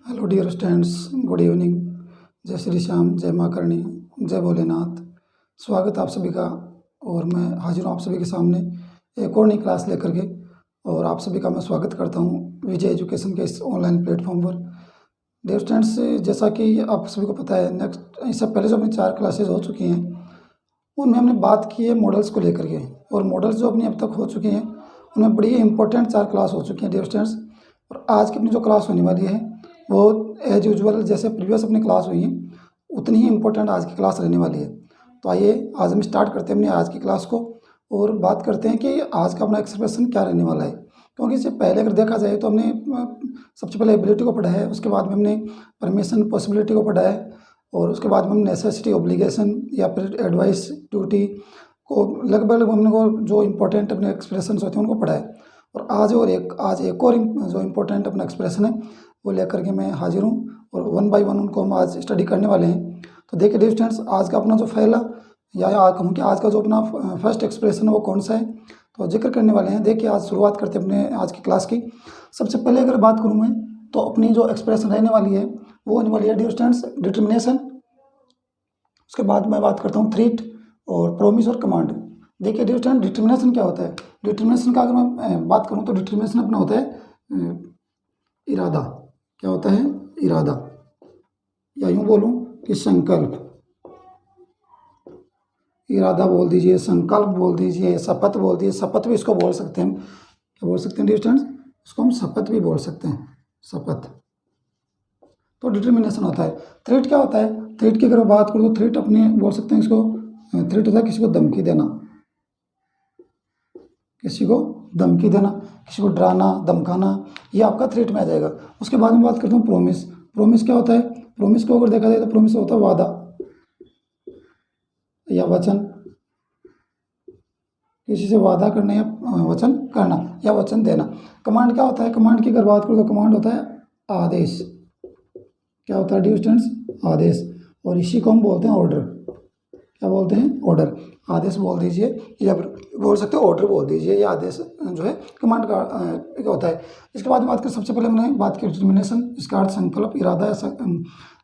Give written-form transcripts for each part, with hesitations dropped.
Hello dear students, good evening. जय श्री श्याम, जय माँ करणी, जय भोलेनाथ। स्वागत आप सभी का। और मैं हाजिर हूँ आप सभी के सामने एक और नई क्लास लेकर के। और आप सभी का मैं स्वागत करता हूँ विजय एजुकेशन के इस ऑनलाइन प्लेटफॉर्म पर। डियर स्टूडेंट्स, जैसा कि आप सभी को पता है, नेक्स्ट इससे पहले जो अपनी 4 क्लासेज हो चुकी हैं उनमें हमने बात की है मॉडल्स को लेकर के। और मॉडल्स जो अपनी अब तक हो चुके हैं उनमें बड़ी इंपॉर्टेंट 4 क्लास हो चुकी हैं डियर स्टूडेंट्स। और आज की अपनी जो क्लास होने वाली है वो एज यूजुअल जैसे प्रीवियस अपनी क्लास हुई उतनी ही इम्पोर्टेंट आज की क्लास रहने वाली है। तो आइए आज हम स्टार्ट करते हैं अपनी आज की क्लास को और बात करते हैं कि आज का अपना एक्सप्रेशन क्या रहने वाला है। क्योंकि इससे पहले अगर देखा जाए तो हमने सबसे पहले एबिलिटी को पढ़ा है, उसके बाद में हमने परमिशन पॉसिबिलिटी को पढ़ा है, और उसके बाद में हमने नेसेसिटी ऑब्लिगेशन या फिर एडवाइस ड्यूटी को लगभग हमने को जो इम्पोर्टेंट अपने एक्सप्रेशन होते हैं उनको पढ़ा है। और आज एक और जो इम्पोर्टेंट अपना एक्सप्रेशन है वो लेकर के मैं हाजिर हूँ और वन बाय वन उनको हम आज स्टडी करने वाले हैं। तो देखिए डियर स्टूडेंट्स, आज का अपना जो पहला या कहूँ कि आज का जो अपना फर्स्ट एक्सप्रेशन है वो कौन सा है तो जिक्र करने वाले हैं। देखिए आज शुरुआत करते हैं अपने आज की क्लास की। सबसे पहले अगर बात करूँ मैं तो अपनी जो एक्सप्रेशन रहने वाली है वो होने वाली है डियर स्टूडेंट्स डिटर्मिनेशन। उसके बाद मैं बात करता हूँ थ्रेट और प्रोमिस और कमांड। देखिए डियर स्टूडेंट, डिटर्मिनेशन क्या होता है? डिटर्मिनेशन का अगर मैं बात करूँ तो डिटर्मिनेशन अपना होता है इरादा। क्या होता है? इरादा, या यूं बोलूं कि संकल्प। इरादा बोल दीजिए, संकल्प बोल दीजिए, शपथ बोल दीजिए। शपथ भी इसको बोल सकते हैं, क्या बोल सकते हैं डियर स्टूडेंट्स? इसको हम शपथ भी बोल सकते हैं, शपथ। तो डिटर्मिनेशन होता है। थ्रेट क्या होता है? थ्रेट की अगर बात करूँ तो थ्रेट अपने बोल सकते हैं इसको, थ्रेट होता है किसी को धमकी देना, किसी को धमकी देना, किसी को डराना धमकाना, ये आपका थ्रेट में आ जाएगा। उसके बाद में बात करता हूँ प्रोमिस। प्रोमिस क्या होता है? प्रोमिस को अगर देखा जाए तो प्रोमिस होता है वादा या वचन, किसी से वादा करना या वचन करना या वचन देना। कमांड क्या होता है? कमांड की अगर बात करूँ तो कमांड होता है आदेश। क्या होता है डियर स्टूडेंट्स? आदेश। और इसी को हम बोलते हैं ऑर्डर। क्या बोलते हैं? ऑर्डर। आदेश बोल दीजिए या बोल सकते हो ऑर्डर बोल दीजिए, या आदेश जो है कमांड का क्या होता है। इसके बाद बात करें, सबसे पहले हमने बात की डिटर्मिनेशन, इसका अर्थ संकल्प, इरादा या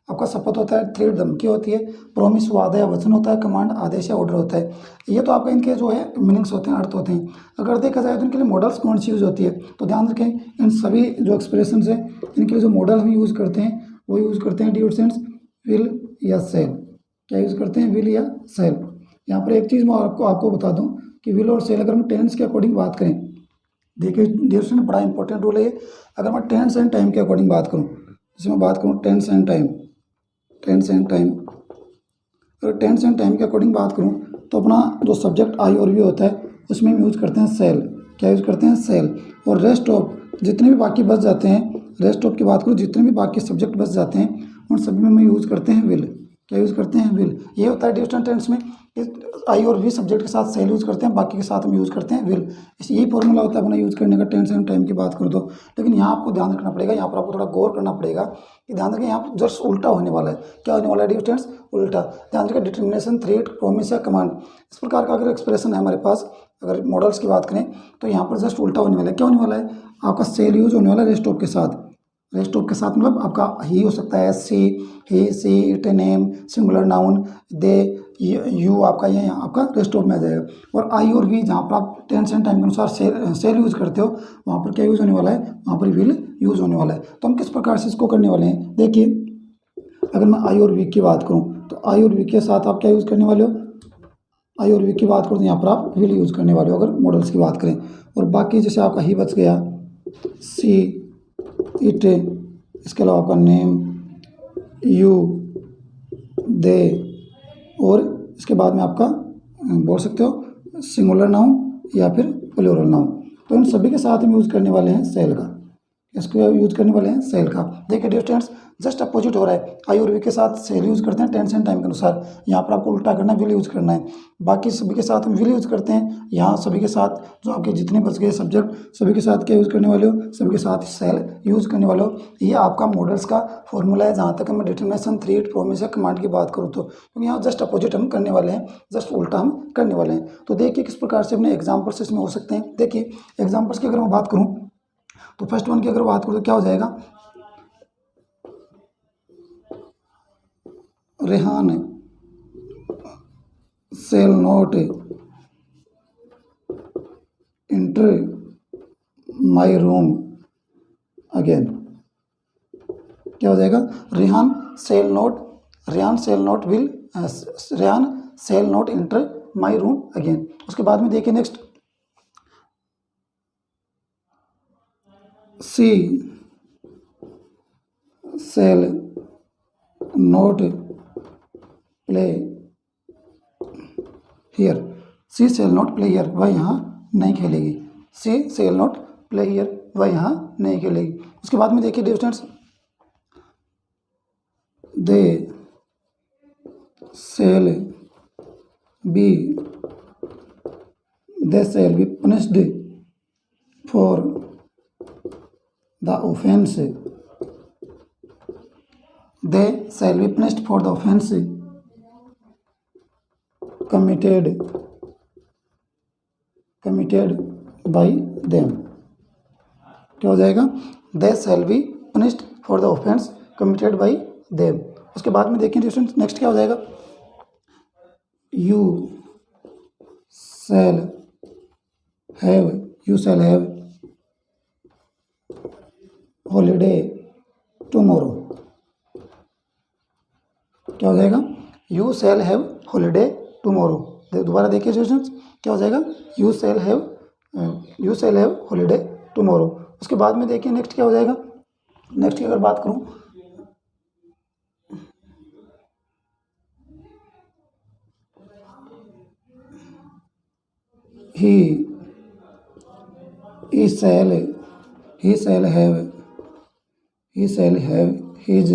आपका शपथ होता है, थ्रेट धमकी होती है, प्रोमिस वादा या वचन होता है, कमांड आदेश या ऑर्डर होता है। ये तो आपका इनके जो है मीनिंग्स होते हैं, अर्थ होते हैं। अगर देखा जाए तो इनके लिए मॉडल्स कौन सी यूज़ होती है तो ध्यान रखें, इन सभी जो एक्सप्रेशन है इनके लिए जो मॉडल हम यूज़ करते हैं वो यूज़ करते हैं डियर स्टूडेंट्स विल या सेल। क्या यूज़ करते हैं? विल या सेल। यहाँ पर एक चीज़ मैं आपको बता दूं कि विल और सेल अगर हम टेंस के अकॉर्डिंग बात करें, देखिए डियर स्टूडेंट बड़ा इंपॉर्टेंट रूल है ये। अगर मैं टेंस एंड टाइम के अकॉर्डिंग बात करूँ, जैसे मैं बात करूँ टेंस एंड टाइम, अगर टेंस एंड टाइम के अकॉर्डिंग बात करूँ तो अपना जो सब्जेक्ट आई और वी होता है उसमें हम यूज़ करते हैं सेल। क्या यूज़ करते हैं? सेल। और रेस्ट ऑफ जितने भी बाकी बच जाते हैं, रेस्ट ऑफ की बात करूँ, जितने भी बाकी सब्जेक्ट बच जाते हैं उन सभी में हम यूज़ करते हैं विल। क्या यूज़ करते हैं? विल। ये होता है डियर स्टूडेंट टेंस में, आई और वी सब्जेक्ट के साथ सेल यूज़ करते हैं, बाकी के साथ हम यूज़ करते हैं विल। यही फॉर्मूला होता है अपना यूज़ करने का टेंस एंड टाइम की बात करूँ तो। लेकिन यहाँ आपको ध्यान रखना पड़ेगा, यहाँ पर आपको थोड़ा गौर करना पड़ेगा कि ध्यान रखें यहाँ पर जस्ट उल्टा होने वाला है। क्या होने वाला है डियर स्टूडेंट्स? उल्टा। ध्यान रखें, डिटर्मिनेशन, थ्रेट, प्रोमिस या कमांड, इस प्रकार का अगर एक्सप्रेशन है हमारे पास, अगर मॉडल्स की बात करें तो यहाँ पर जस्ट उल्टा होने वाला है। क्या होने वाला है? आपका सेल यूज होने वाला है रेस्ट ऑफ के साथ। रेस्ट ऑफ के साथ मतलब आपका ही हो सकता है, she, he, she, it, name, singular noun, they, you, आपका ये आपका रेस्ट ऑफ में आ जाएगा। और आई और वी जहाँ पर आप टेंस एंड टाइम के अनुसार सेल यूज़ करते हो वहाँ पर क्या यूज़ होने वाला है? वहाँ पर विल यूज़ होने वाला है। तो हम किस प्रकार से इसको करने वाले हैं? देखिए, अगर मैं आई और वी की बात करूँ तो आई और वी के साथ आप क्या यूज़ करने वाले हो? आई और वी की बात करूँ तो यहाँ पर आप विल यूज़ करने वाले हो अगर मॉडल्स की बात करें। और बाकी जैसे आपका ही बच गया, सी, इट, इसके अलावा आपका नेम, यू, दे, और इसके बाद में आपका बोल सकते हो सिंगुलर नाउन या फिर प्लूरल नाउन। तो इन सभी के साथ हम यूज़ करने वाले हैं सेल का। इसको यूज़ करने वाले हैं सेल का। देखिए डियर स्टूडेंट्स, जस्ट अपोजिट हो रहा है। आई और वी के साथ सेल यूज़ करते हैं टेंस एंड टाइम के अनुसार, यहाँ पर आपको उल्टा करना है, विल यूज़ करना है। बाकी सभी के साथ हम विल यूज़ करते हैं, यहाँ सभी के साथ जो आपके जितने बच गए सब्जेक्ट सभी के साथ क्या यूज़ करने वाले हो? सभी के साथ सेल यूज़ करने वाले हो। ये आपका मॉडल्स का फॉर्मूला है जहाँ तक हम डिटर्मिनेशन, थ्रेट, प्रोमिस या कमांड की बात करूँ तो। क्योंकि यहाँ जस्ट अपोजिट हम करने वाले हैं, जस्ट उल्टा हम करने वाले हैं। तो देखिए किस प्रकार से अपने एग्जाम्पल्स इसमें हो सकते हैं। देखिए एग्जाम्पल्स की अगर मैं बात करूँ तो फर्स्ट वन की अगर बात करूँ तो क्या हो जाएगा? Rehan shall not enter my room again. क्या हो जाएगा? Rehan shall not enter my room again. उसके बाद में देखिए next, she shall not play here. She shall not play here, वह यहाँ नहीं खेलेगी। She shall not play here, वह यहाँ नहीं खेलेगी। उसके बाद में देखिए dear students, they shall be punished for the offense। They shall be punished for the offense committed by them। क्या हो जाएगा? They shall be punished for the offense committed by them। उसके बाद में देखिए स्टूडेंट्स नेक्स्ट क्या हो जाएगा? You shall have holiday tomorrow। क्या हो जाएगा? You shall have holiday tomorrow। दोबारा देखिए स्टूडेंट्स, क्या हो जाएगा? You shall have holiday tomorrow। उसके बाद में देखिए नेक्स्ट क्या हो जाएगा? नेक्स्ट की अगर बात करूं, he shall have his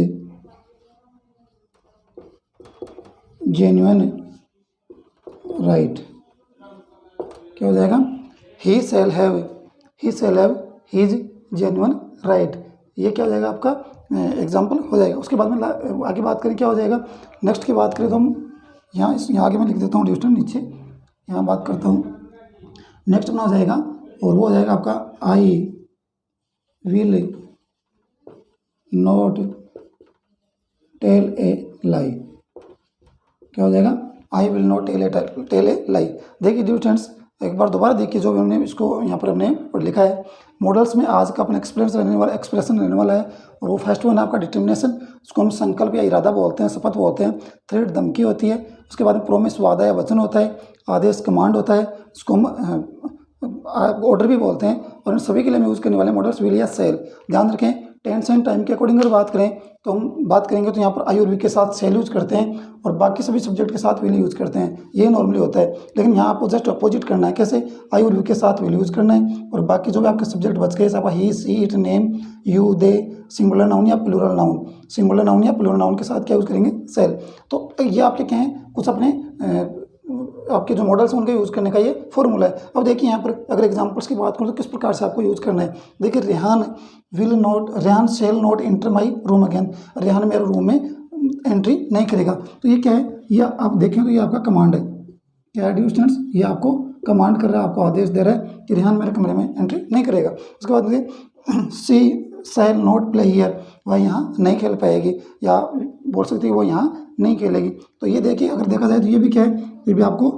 genuine right। क्या हो जाएगा? he shall have his genuine right। ये क्या हो जाएगा? आपका एग्जाम्पल हो जाएगा। उसके बाद में आगे बात करें क्या हो जाएगा? नेक्स्ट की बात करें तो हम यहाँ आगे मैं लिख देता हूँ डिस्टेंस नीचे, यहाँ बात करता हूँ। नेक्स्ट अपना हो जाएगा और वो हो जाएगा आपका I will not tell a lie. क्या हो जाएगा? I will not tell a lie. देखिए डियर स्टूडेंट्स, एक बार दोबारा देखिए जो हमने इसको यहाँ पर हमने लिखा है। मॉडल्स में आज का अपना एक्सप्रेशन रहने वाला है और वो फर्स्ट वन आपका डिटर्मिनेशन, उसको हम संकल्प या इरादा बोलते हैं, शपथ बोलते हैं। थ्रेट धमकी होती है। उसके बाद में प्रोमिस वादा या वचन होता है। आदेश कमांड होता है, उसको हम ऑर्डर भी बोलते हैं। और इन सभी के लिए हम यूज़ करने वाले मॉडल्स विल या सेल। ध्यान रखें, टेंस एंड टाइम के अकॉर्डिंग अगर बात करें तो हम बात करेंगे तो यहाँ पर आई और वी के साथ सेल यूज करते हैं और बाकी सभी सब्जेक्ट के साथ विल यूज करते हैं। ये नॉर्मली होता है, लेकिन यहाँ आपको जस्ट अपोजिट करना है। कैसे? आई और वी के साथ विल यूज करना है और बाकी जो भी आपके सब्जेक्ट बच गए, आपका he, she, it, name, you, they, singular noun या प्लूरल नाउन के साथ क्या यूज़ करेंगे? सेल। तो ये आपके क्या हैं, कुछ अपने आपके जो मॉडल्स हैं उनका यूज़ करने का ये फॉर्मूला है। अब देखिए यहाँ पर अगर एग्जांपल्स की बात करूँ तो किस प्रकार से आपको यूज़ करना है। देखिए, Rehan shall not enter my room again. Rehan मेरे रूम में एंट्री नहीं करेगा। तो ये क्या है? ये आप देखें तो ये आपका कमांड है। क्या है डियर स्टूडेंट्स? ये आपको कमांड कर रहा है, आपको आदेश दे रहा है कि रेहान मेरे कमरे में एंट्री नहीं करेगा। उसके बाद देखिए, सी शैल नॉट प्ले हियर, वह यहाँ नहीं खेल पाएगी, या बोल सकते हैं वो यहाँ नहीं खेलेगी। तो ये देखिए, अगर देखा जाए तो ये भी क्या है? ये भी आपको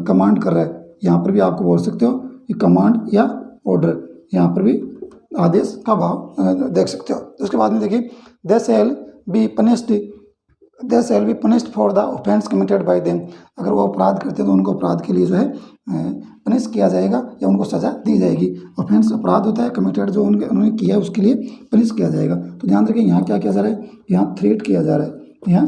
कमांड कर रहा है। यहाँ पर भी आपको बोल सकते हो ये कमांड या ऑर्डर, यहाँ पर भी आदेश का भाव देख सकते हो। उसके बाद में देखिए, they shall be punished for the offence committed by them. अगर वो अपराध करते हैं तो उनको अपराध के लिए जो है पनिश किया जाएगा या उनको सजा दी जाएगी। ऑफेंस अपराध होता है, कमिटेड जो उन्होंने किया है उसके लिए पनिश किया जाएगा। तो ध्यान रखिए, यहाँ क्या किया जा रहा है? यहाँ थ्रेट किया जा रहा है, यहाँ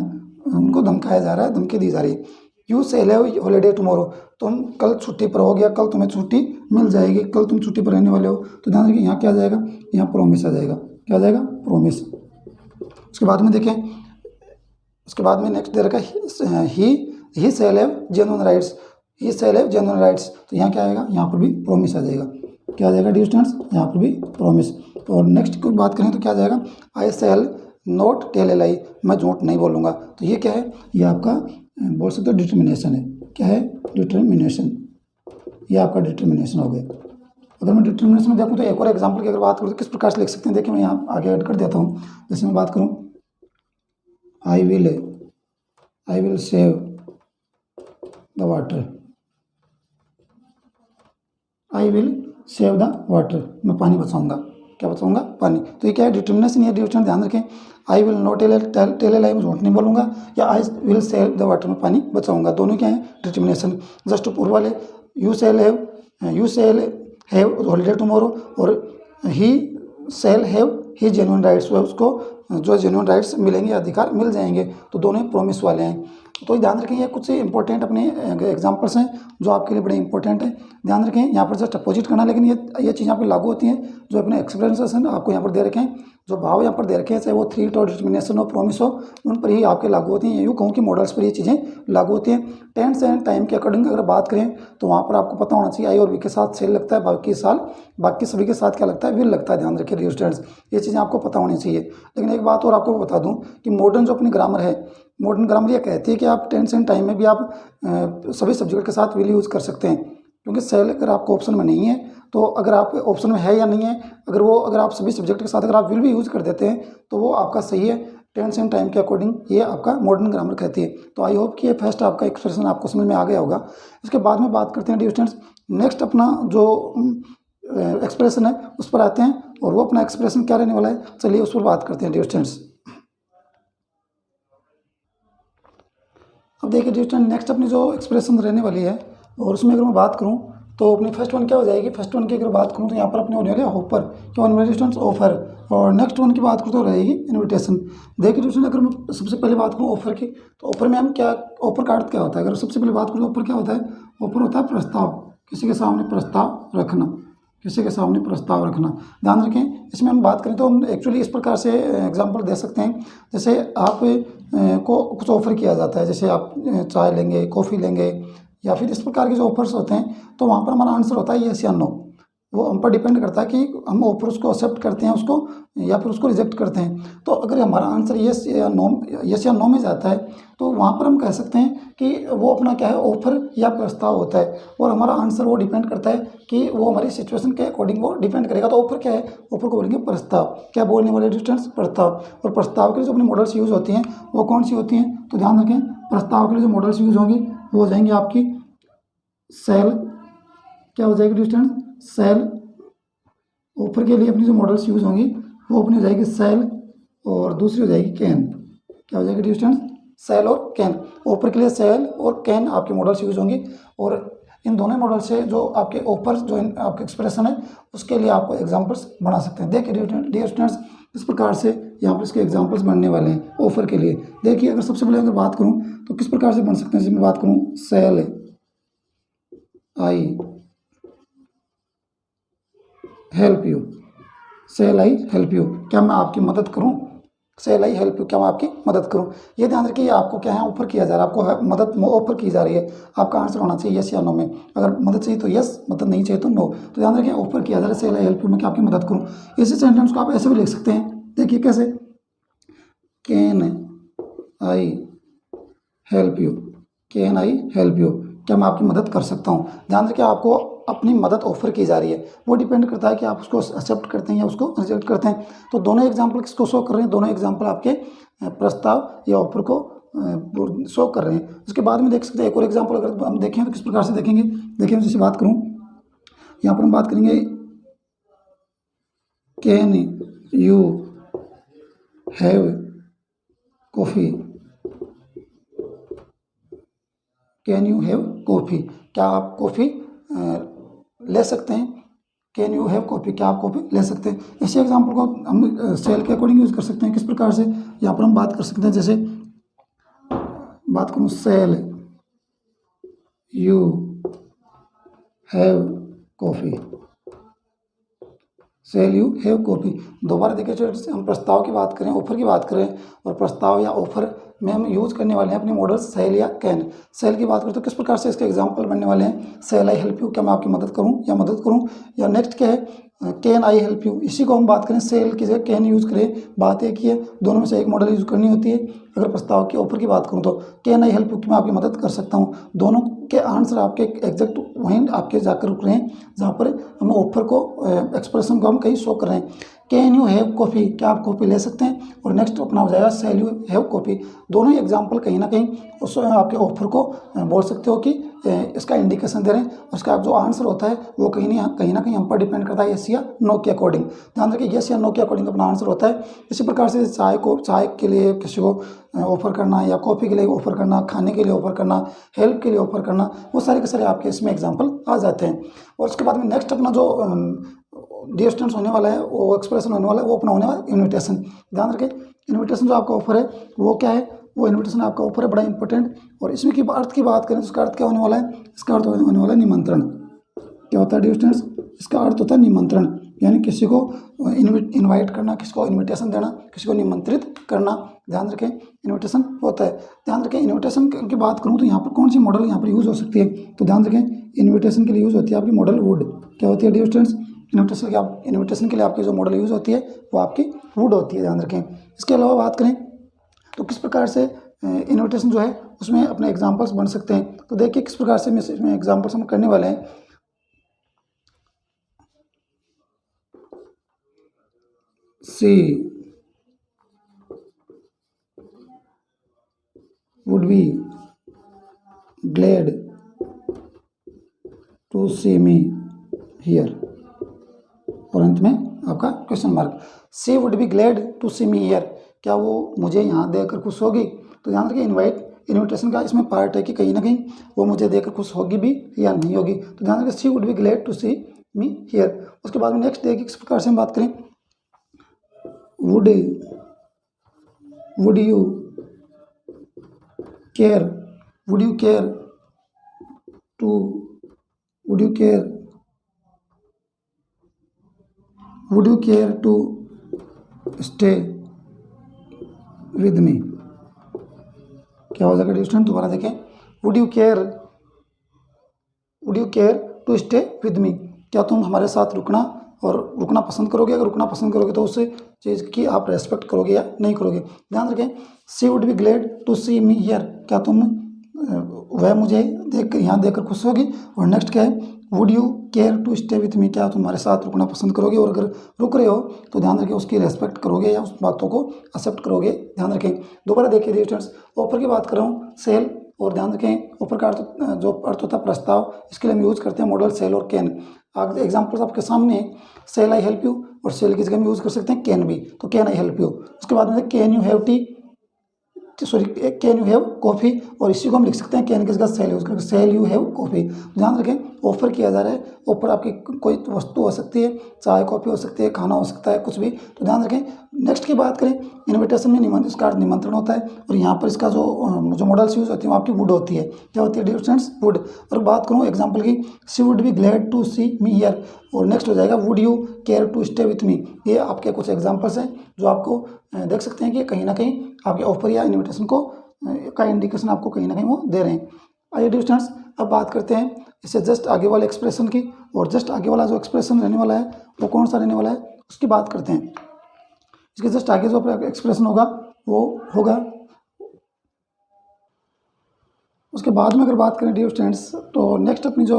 उनको धमकाया जा रहा है, धमकी दी जा रही है। You shall have holiday tomorrow, तुम कल छुट्टी पर हो गया, कल तुम्हें छुट्टी मिल जाएगी, कल तुम छुट्टी पर रहने वाले हो। तो ध्यान रखिए, यहाँ क्या आ जाएगा? यहाँ प्रोमिस आ जाएगा। क्या आ जाएगा? प्रोमिस। उसके बाद में देखें, उसके बाद में नेक्स्ट दे रखा है he shall have genuine rights. He shall have genuine rights, तो यहाँ क्या आएगा? यहाँ पर भी प्रोमिस आ जाएगा। क्या आ जाएगा डियर स्टूडेंट्स? यहाँ पर भी प्रोमिस। और नेक्स्ट की बात करें तो क्या आ जाएगा? आई shall not tell a lie, मैं झूठ नहीं बोलूँगा। तो ये क्या है? ये आपका बोल सकते हो डिटर्मिनेशन है। क्या है? डिटर्मिनेशन। ये आपका डिटर्मिनेशन हो गया। अगर मैं डिटर्मिनेशन में देखूँ तो एक और एग्जांपल की अगर बात करूँ तो किस प्रकार से लिख सकते हैं? देखिए, मैं यहाँ आगे ऐड कर देता हूँ। जैसे मैं बात करूँ, I will I will save the water, I will save the water, मैं पानी बचाऊंगा, क्या बचाऊंगा, पानी। तो ये क्या है, डिटर्मिनेशन है डिस्टेंस, ध्यान रखें। I will not tell a lie, मैं झूठ नहीं बोलूंगा, या I will save the water, मैं पानी बचाऊंगा, दोनों क्या है, डिटर्मिनेशन। जस्ट पूर्व वाले you shall have holiday tomorrow, और he shall have he genuine rights, उसको जो जेन्युइन राइट्स मिलेंगे, अधिकार मिल जाएंगे, तो दोनों प्रोमिस वाले हैं। तो ध्यान रखें, ये कुछ इंपॉर्टेंट अपने एग्जांपल्स हैं जो आपके लिए बड़े इंपॉर्टेंट है। ध्यान रखें, यहाँ पर जस्ट अपोजिट करना, लेकिन ये चीज़ यहाँ पर लागू होती हैं जो अपने एक्सपीरियंसेस हैं आपको यहाँ पर दे रखे हैं, जो भाव यहाँ पर दे रखे हैं, चाहे वो थ्री टू डिटर्मिनेशन हो, प्रोमिस हो, उन पर ही आपके लागू होती हैं। यूँ कहूँ कि मॉडल्स पर ये चीज़ें लागू होती हैं। टेंस एंड टाइम के अकॉर्डिंग अगर बात करें तो वहाँ पर आपको पता होना चाहिए आई और वी के साथ सेल लगता है, बाकी सभी के साथ क्या लगता है, विल लगता है। ध्यान रखिए डियर स्टूडेंट्स, ये चीज़ें आपको पता होनी चाहिए। लेकिन एक बात और आपको बता दूँ कि मॉडर्न जो अपनी ग्रामर है, मॉडर्न ग्रामर ये कहती है कि आप टेंस एंड टाइम में भी आप सभी सब्जेक्ट के साथ विल यूज़ कर सकते हैं, क्योंकि सेल अगर आपको ऑप्शन में नहीं है, तो अगर आप ऑप्शन में है या नहीं है, अगर आप सभी सब्जेक्ट के साथ अगर आप विल भी यूज़ कर देते हैं तो वो आपका सही है। टेंस एंड टाइम के अकॉर्डिंग ये आपका मॉडर्न ग्रामर कहती है। तो आई होप कि ये फर्स्ट आपका एक्सप्रेशन आपको समझ में आ गया होगा। इसके बाद में बात करते हैं डियर स्टूडेंट्स, नेक्स्ट अपना जो एक्सप्रेशन है उस पर आते हैं, और वो अपना एक्सप्रेशन क्या रहने वाला है, चलिए उस पर बात करते हैं डियर स्टूडेंट्स। अब देखिए डियर स्टूडेंट, नेक्स्ट अपनी जो एक्सप्रेशन रहने वाली है, और उसमें अगर मैं बात करूं तो अपनी फर्स्ट वन क्या हो जाएगी, फर्स्ट वन की अगर बात करूं तो यहाँ पर अपने होने वाले ऑफर, क्या होने वाले स्टूडेंट्स, ऑफर। और नेक्स्ट वन की बात करूँ तो रहेगी इन्विटेशन। देखिए स्टूडेंट, अगर मैं सबसे पहले बात करूँ ऑफर की, तो ऑफर में हम क्या, ऑफर का अर्थ क्या होता है, अगर सबसे पहले बात करूँ तो ऑफर क्या होता है, ऑफर होता है प्रस्ताव, किसी के सामने प्रस्ताव रखना, किसी के सामने प्रस्ताव रखना। ध्यान रखें, इसमें हम बात करें तो हम एक्चुअली इस प्रकार से एग्जांपल दे सकते हैं, जैसे आप को कुछ ऑफर किया जाता है, जैसे आप चाय लेंगे, कॉफ़ी लेंगे, या फिर इस प्रकार के जो ऑफर्स होते हैं, तो वहाँ पर हमारा आंसर होता है येस या नो। वो हम पर डिपेंड करता है कि हम ऑफर उसको एक्सेप्ट करते हैं उसको, या फिर उसको रिजेक्ट करते हैं। तो अगर हमारा आंसर येस या नो में जाता है, तो वहाँ पर हम कह सकते हैं कि वो अपना क्या है, ऑफर या प्रस्ताव होता है, और हमारा आंसर वो डिपेंड करता है कि वो हमारी सिचुएशन के अकॉर्डिंग वो डिपेंड करेगा। तो ऑफर क्या है, ऑफर को बोलेंगे प्रस्ताव। क्या बोलने वाले डिस्टेंस, प्रस्ताव। और प्रस्ताव के लिए जो अपनी मॉडल्स यूज़ होती हैं वो कौन सी होती हैं, तो ध्यान रखें, प्रस्ताव के लिए जो मॉडल्स यूज़ होंगी वो हो जाएंगी आपकी सेल, क्या हो जाएगी डिस्टेंस, सेल। ऑफर के लिए अपनी जो मॉडल्स यूज़ होंगी वो अपनी हो जाएगी सेल, और दूसरी हो जाएगी कैन, क्या हो जाएगी डिस्टेंस, सेल और कैन। ऑफर के लिए सेल और कैन आपके मॉडल्स यूज़ होंगी, और इन दोनों मॉडल से जो आपके ऑफर जो आपके एक्सप्रेशन है उसके लिए आपको एग्जांपल्स बना सकते हैं। देखिए डियर स्टूडेंट्स, इस प्रकार से यहाँ पर इसके एग्जांपल्स बनने वाले हैं ऑफर के लिए। देखिए, अगर सबसे पहले अगर बात करूँ तो किस प्रकार से बन सकते हैं, जैसे मैं बात करूँ, shall I help you, shall I help you, क्या मैं आपकी मदद करूं, सेल आई हेल्प यू, क्या मैं आपकी मदद करूं। ये ध्यान रखिए, आपको क्या है, ऑफर किया जा रहा है, आपको मदद ऑफर की जा रही है, आपका आंसर होना चाहिए यस या नो में। अगर मदद चाहिए तो यस, मदद नहीं चाहिए तो नो। तो ध्यान रखिए, ऑफर किया जा रहा है, सेल आई हेल्प यू, मैं क्या आपकी मदद करूँ। इसी सेंटेंस को आप ऐसे भी लिख सकते हैं, देखिए कैसे, can I help you, can I help you, क्या मैं आपकी मदद कर सकता हूँ। ध्यान रखिए, आपको अपनी मदद ऑफर की जा रही है, वो डिपेंड करता है कि आप उसको एक्सेप्ट करते हैं या उसको रिजेक्ट करते हैं। तो दोनों एग्जांपल किसको शो कर रहे हैं, दोनों एग्जांपल आपके प्रस्ताव या ऑफर को शो कर रहे हैं। उसके बाद में देख सकते हैं एक और एग्जांपल अगर हम देखें तो किस प्रकार से देखेंगे। देखिए, जैसे बात करूँ, यहाँ पर हम बात करेंगे, can you have coffee, can you have coffee, क्या आप कॉफ़ी ले सकते हैं, कैन यू हैव कॉफ़ी, क्या आप कॉफ़ी ले सकते हैं। इसी एग्जांपल को हम सेल के अकॉर्डिंग यूज़ कर सकते हैं। किस प्रकार से, यहाँ पर हम बात कर सकते हैं, जैसे बात करूँ, shall you have coffee, shall you have coffee. दोबारा देखिए, जैसे हम प्रस्ताव की बात करें, ऑफर की बात करें, और प्रस्ताव या ऑफर में हम यूज़ करने वाले हैं अपने मॉडल सेल या कैन। सेल की बात करें तो किस प्रकार से इसके एग्जांपल बनने वाले हैं, सेल आई हेल्प यू, क्या मैं आपकी मदद करूं, या नेक्स्ट क्या है, कैन आई हेल्प यू। इसी को हम बात करें, सेल की जगह कैन यूज़ करें, बात एक ही है, दोनों में से एक मॉडल यूज़ करनी होती है। अगर प्रस्ताव की ऑफर की बात करूँ तो कैन आई हेल्प यू, कि मैं आपकी मदद कर सकता हूँ। दोनों के आंसर आपके एग्जैक्ट वहीं आपके जाकर रुक रहे हैं जहाँ पर हम ऑफर को एक्सप्रेशन को हम कहीं शो कर रहे हैं। कैन यू हैव कॉफ़ी, क्या आप कॉफ़ी ले सकते हैं, और नेक्स्ट अपना हो जाएगा सेल यू हैव कॉफ़ी। दोनों ही एग्जाम्पल कहीं ना कहीं उस आपके ऑफर को बोल सकते हो कि इसका इंडिकेशन दे रहे हैं। उसका जो आंसर होता है वो कहीं ना कहीं हम पर डिपेंड करता है येस या नो के अकॉर्डिंग। ध्यान रखिए येस या नो के अकॉर्डिंग अपना आंसर होता है। इसी प्रकार से चाय के लिए किसी को ऑफर करना, या कॉफ़ी के लिए ऑफर करना, खाने के लिए ऑफर करना, हेल्प के लिए ऑफर करना, वो सारे के सारे आपके इसमें एग्जाम्पल आ जाते हैं। और उसके बाद में नेक्स्ट अपना जो डियर स्टूडेंट्स होने वाला है, वो एक्सप्रेशन होने वाला है, वो अपना होने वाला है इन्विटेशन। ध्यान रखें इन्विटेशन जो आपका ऑफर है वो क्या है, वो इन्विटेशन आपका ऑफर है, बड़ा इंपॉर्टेंट। और इसमें की अर्थ की बात करें तो इसका अर्थ क्या होने वाला है, इसका अर्थ होने वाला है निमंत्रण। क्या होता है डियर स्टूडेंट्स, इसका अर्थ होता है निमंत्रण, यानी किसी को इनवाइट करना, किसी को इन्विटेशन देना, किसी को निमंत्रित करना। ध्यान रखें इन्विटेशन होता है। ध्यान रखें इन्विटेशन की बात करूँ तो यहाँ पर कौन सी मॉडल यहाँ पर यूज़ हो सकती है, तो ध्यान रखें इन्विटेशन के लिए यूज़ होती है आपकी मॉडल वुड। क्या होती है डियर स्टूडेंट्स, इन्विटेशन के लिए आपकी जो मॉडल यूज़ होती है वो आपकी वुड होती है। ध्यान रखें। इसके अलावा बात करें तो किस प्रकार से इन्विटेशन जो है उसमें अपने एग्जाम्पल्स बन सकते हैं, तो देखिए किस प्रकार से इसमें एग्जाम्पल्स हम करने वाले हैं। सी would be glad to see me here, और अंत में आपका question mark. She would be glad to see me here, क्या वो मुझे यहाँ देखकर खुश होगी। तो ध्यान रखिए इन्विटेशन का इसमें पार्ट है कि कहीं ना कहीं वो मुझे देखकर खुश होगी भी या नहीं होगी। तो ध्यान रखिए she would be glad to see me here. उसके बाद में नेक्स्ट देखिए किस प्रकार से हम बात करें, would you care, would you care to stay with me. क्या हो जाएगा स्टूडेंट, दोबारा देखें, would you care to stay with me, क्या तुम हमारे साथ रुकना पसंद करोगे। अगर रुकना पसंद करोगे तो उस चीज़ की आप रेस्पेक्ट करोगे या नहीं करोगे। ध्यान रखें she would be glad to see me here, क्या तुम वह मुझे यहाँ देखकर खुश होगी। और नेक्स्ट क्या है, would you care to stay with me, क्या तुम हमारे साथ रुकना पसंद करोगे। और अगर रुक रहे हो तो ध्यान रखें उसकी रेस्पेक्ट करोगे या उस बातों को एक्सेप्ट करोगे। ध्यान रखें। दोबारा देखिए स्टूडेंट्स, ऑफर की बात कर रहा हूँ सेल, और ध्यान रखें ऑफर का अर्थ जो अर्थ होता है प्रस्ताव, इसके लिए हम यूज़ करते हैं मॉडल सेल और कैन। एग्जाम्पल्स आपके सामने, सेल आई हेल्प यू, और सेल की जगह हम यूज़ कर सकते हैं कैन भी, तो कैन आई हेल्प यू। उसके बाद में can you have T, sorry can you have coffee, और इसी को हम लिख सकते हैं कैन की जगह सेल यूज करके, सेल यू हैव कॉफ़ी। ध्यान रखें ऑफर किया जा रहा है, ऑफर आपकी कोई वस्तु हो सकती है, चाय कॉफ़ी हो सकती है, खाना हो सकता है, कुछ भी। तो ध्यान रखें। नेक्स्ट की बात करें, इन्विटेशन में इसका निमंत्रण होता है, और यहाँ पर इसका जो मॉडल्स यूज होती है वो आपकी वुड होती है। क्या होती है डियर स्टूडेंट्स, वुड। और बात करूँ एग्जाम्पल की, she would be glad to see me here, और नेक्स्ट हो जाएगा would you care to stay with me. ये आपके कुछ एग्जाम्पल्स हैं जो आपको देख सकते हैं कि कहीं ना कहीं आपके ऑफर या इन्विटेशन को का इंडिकेशन आपको कहीं ना कहीं वो दे रहे हैं। आइए डियर स्टूडेंट्स अब बात करते हैं इससे जस्ट आगे वाले एक्सप्रेशन की, और जस्ट आगे वाला जो एक्सप्रेशन रहने वाला है वो कौन सा रहने वाला है उसकी बात करते हैं। इसके जस्ट आगे जो एक्सप्रेशन होगा वो होगा, उसके बाद में अगर बात करें डियर स्टूडेंट्स तो नेक्स्ट अपनी जो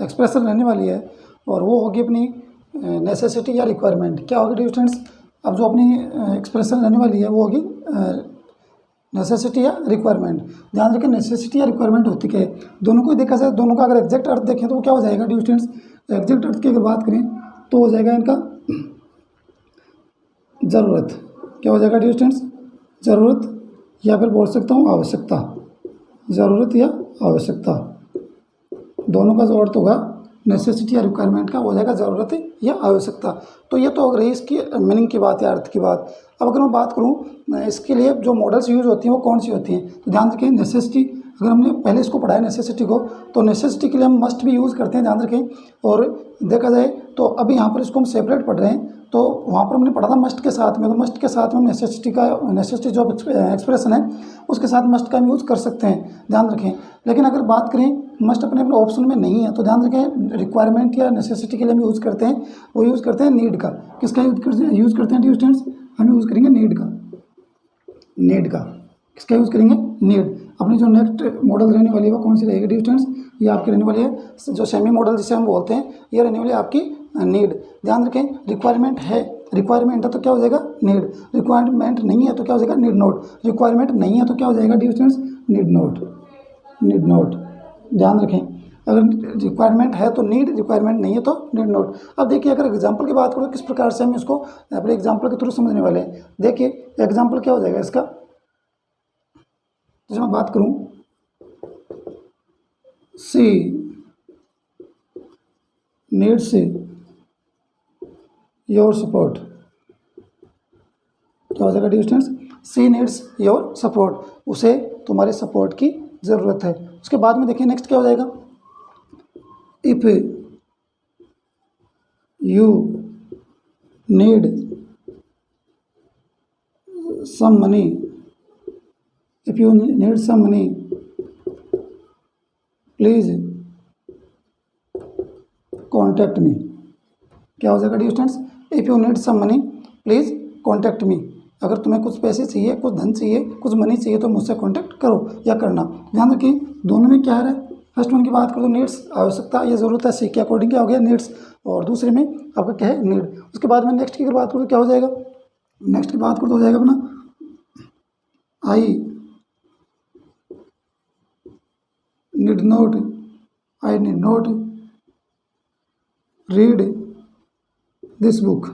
एक्सप्रेशन रहने वाली है और वो होगी अपनी नेसेसिटी या रिक्वायरमेंट। क्या होगी डियर स्टूडेंट्स, अब जो अपनी एक्सप्रेशन रहने वाली है वो होगी नेसेसिटी या रिक्वायरमेंट। ध्यान रखें नेसेसिटी या रिक्वायरमेंट होती क्या है, दोनों को देखा जाए, दोनों का अगर एग्जैक्ट अर्थ देखें तो वो क्या हो जाएगा डियर स्टूडेंट्स, एग्जैक्ट अर्थ की अगर बात करें तो हो जाएगा इनका ज़रूरत। क्या हो जाएगा डियर स्टूडेंट्स, ज़रूरत, या फिर बोल सकता हूँ आवश्यकता। ज़रूरत या आवश्यकता, दोनों का जो अर्थ होगा नेसेसिटी या रिक्वायरमेंट का हो जाएगा ज़रूरत या आवश्यकता। तो ये तो हो रही इसकी मीनिंग की बात है, अर्थ की बात। अब अगर मैं बात करूँ इसके लिए जो मॉडल्स यूज़ होती हैं वो कौन सी होती हैं, तो ध्यान रखें नेसेसिटी, अगर हमने पहले इसको पढ़ा है नेसेसिटी को, तो नेसेसिटी के लिए हम मस्ट भी यूज़ करते हैं, ध्यान रखें। और देखा जाए तो अभी यहाँ पर इसको हम सेपरेट पढ़ रहे हैं, तो वहाँ पर हमने पढ़ा था मस्ट के साथ में, तो मस्ट के साथ में नेसेसिटी जो एक्सप्रेशन है उसके साथ मस्ट का हम यूज़ कर सकते हैं, ध्यान रखें। लेकिन अगर बात करें मस्ट अपने ऑप्शन में नहीं है तो ध्यान रखें रिक्वायरमेंट या नेसेसिटी के लिए हम यूज़ करते हैं, वो यूज़ करते हैं नीड का। किसका यूज़ करते हैं डियर स्टूडेंट्स, हम यूज़ करेंगे नीड का। नीड का किसका यूज़ करेंगे, नीड। अपनी जो नेक्स्ट मॉडल रहने वाली है वो कौन सी रहेगी डियर स्टूडेंट्स, ये आपकी रहने वाली है जो सेमी मॉडल जिसे हम बोलते हैं, ये रहने वाली है आपकी नीड। ध्यान रखें, रिक्वायरमेंट है, रिक्वायरमेंट है तो क्या हो जाएगा नीड, रिक्वायरमेंट नहीं है तो क्या हो जाएगा नीड नोट, रिक्वायरमेंट नहीं है तो क्या हो जाएगा dear students need not, need not. ध्यान रखें, अगर रिक्वायरमेंट है तो नीड, रिक्वायरमेंट नहीं है तो नीड नोट। अब देखिए अगर एग्जांपल की बात करो किस प्रकार से हम इसको अपने एग्जांपल के थ्रू समझने वाले हैं। देखिए एग्जांपल क्या हो जाएगा इसका, जैसे मैं बात करूं सी नीड्स योर सपोर्ट, क्या हो जाएगा dear students, she needs your support, उसे तुम्हारे सपोर्ट की ज़रूरत है। उसके बाद में देखिए नेक्स्ट क्या हो जाएगा, if you need some money, if you need some money please contact me, क्या हो जाएगा dear students, if you need some money please contact me, अगर तुम्हें कुछ पैसे चाहिए, कुछ धन चाहिए, कुछ मनी चाहिए तो मुझसे कांटेक्ट करो या करना। ध्यान रखिए दोनों में क्या है, फर्स्ट वन की बात करो तो नीड्स आवश्यकता या ज़रूरत है, सी के अकॉर्डिंग क्या हो गया नीड्स, और दूसरे में आपका क्या है नीड। उसके बाद में नेक्स्ट की अगर बात करो तो क्या हो जाएगा, नेक्स्ट की बात करो तो हो जाएगा अपना I need not, I need not read this book,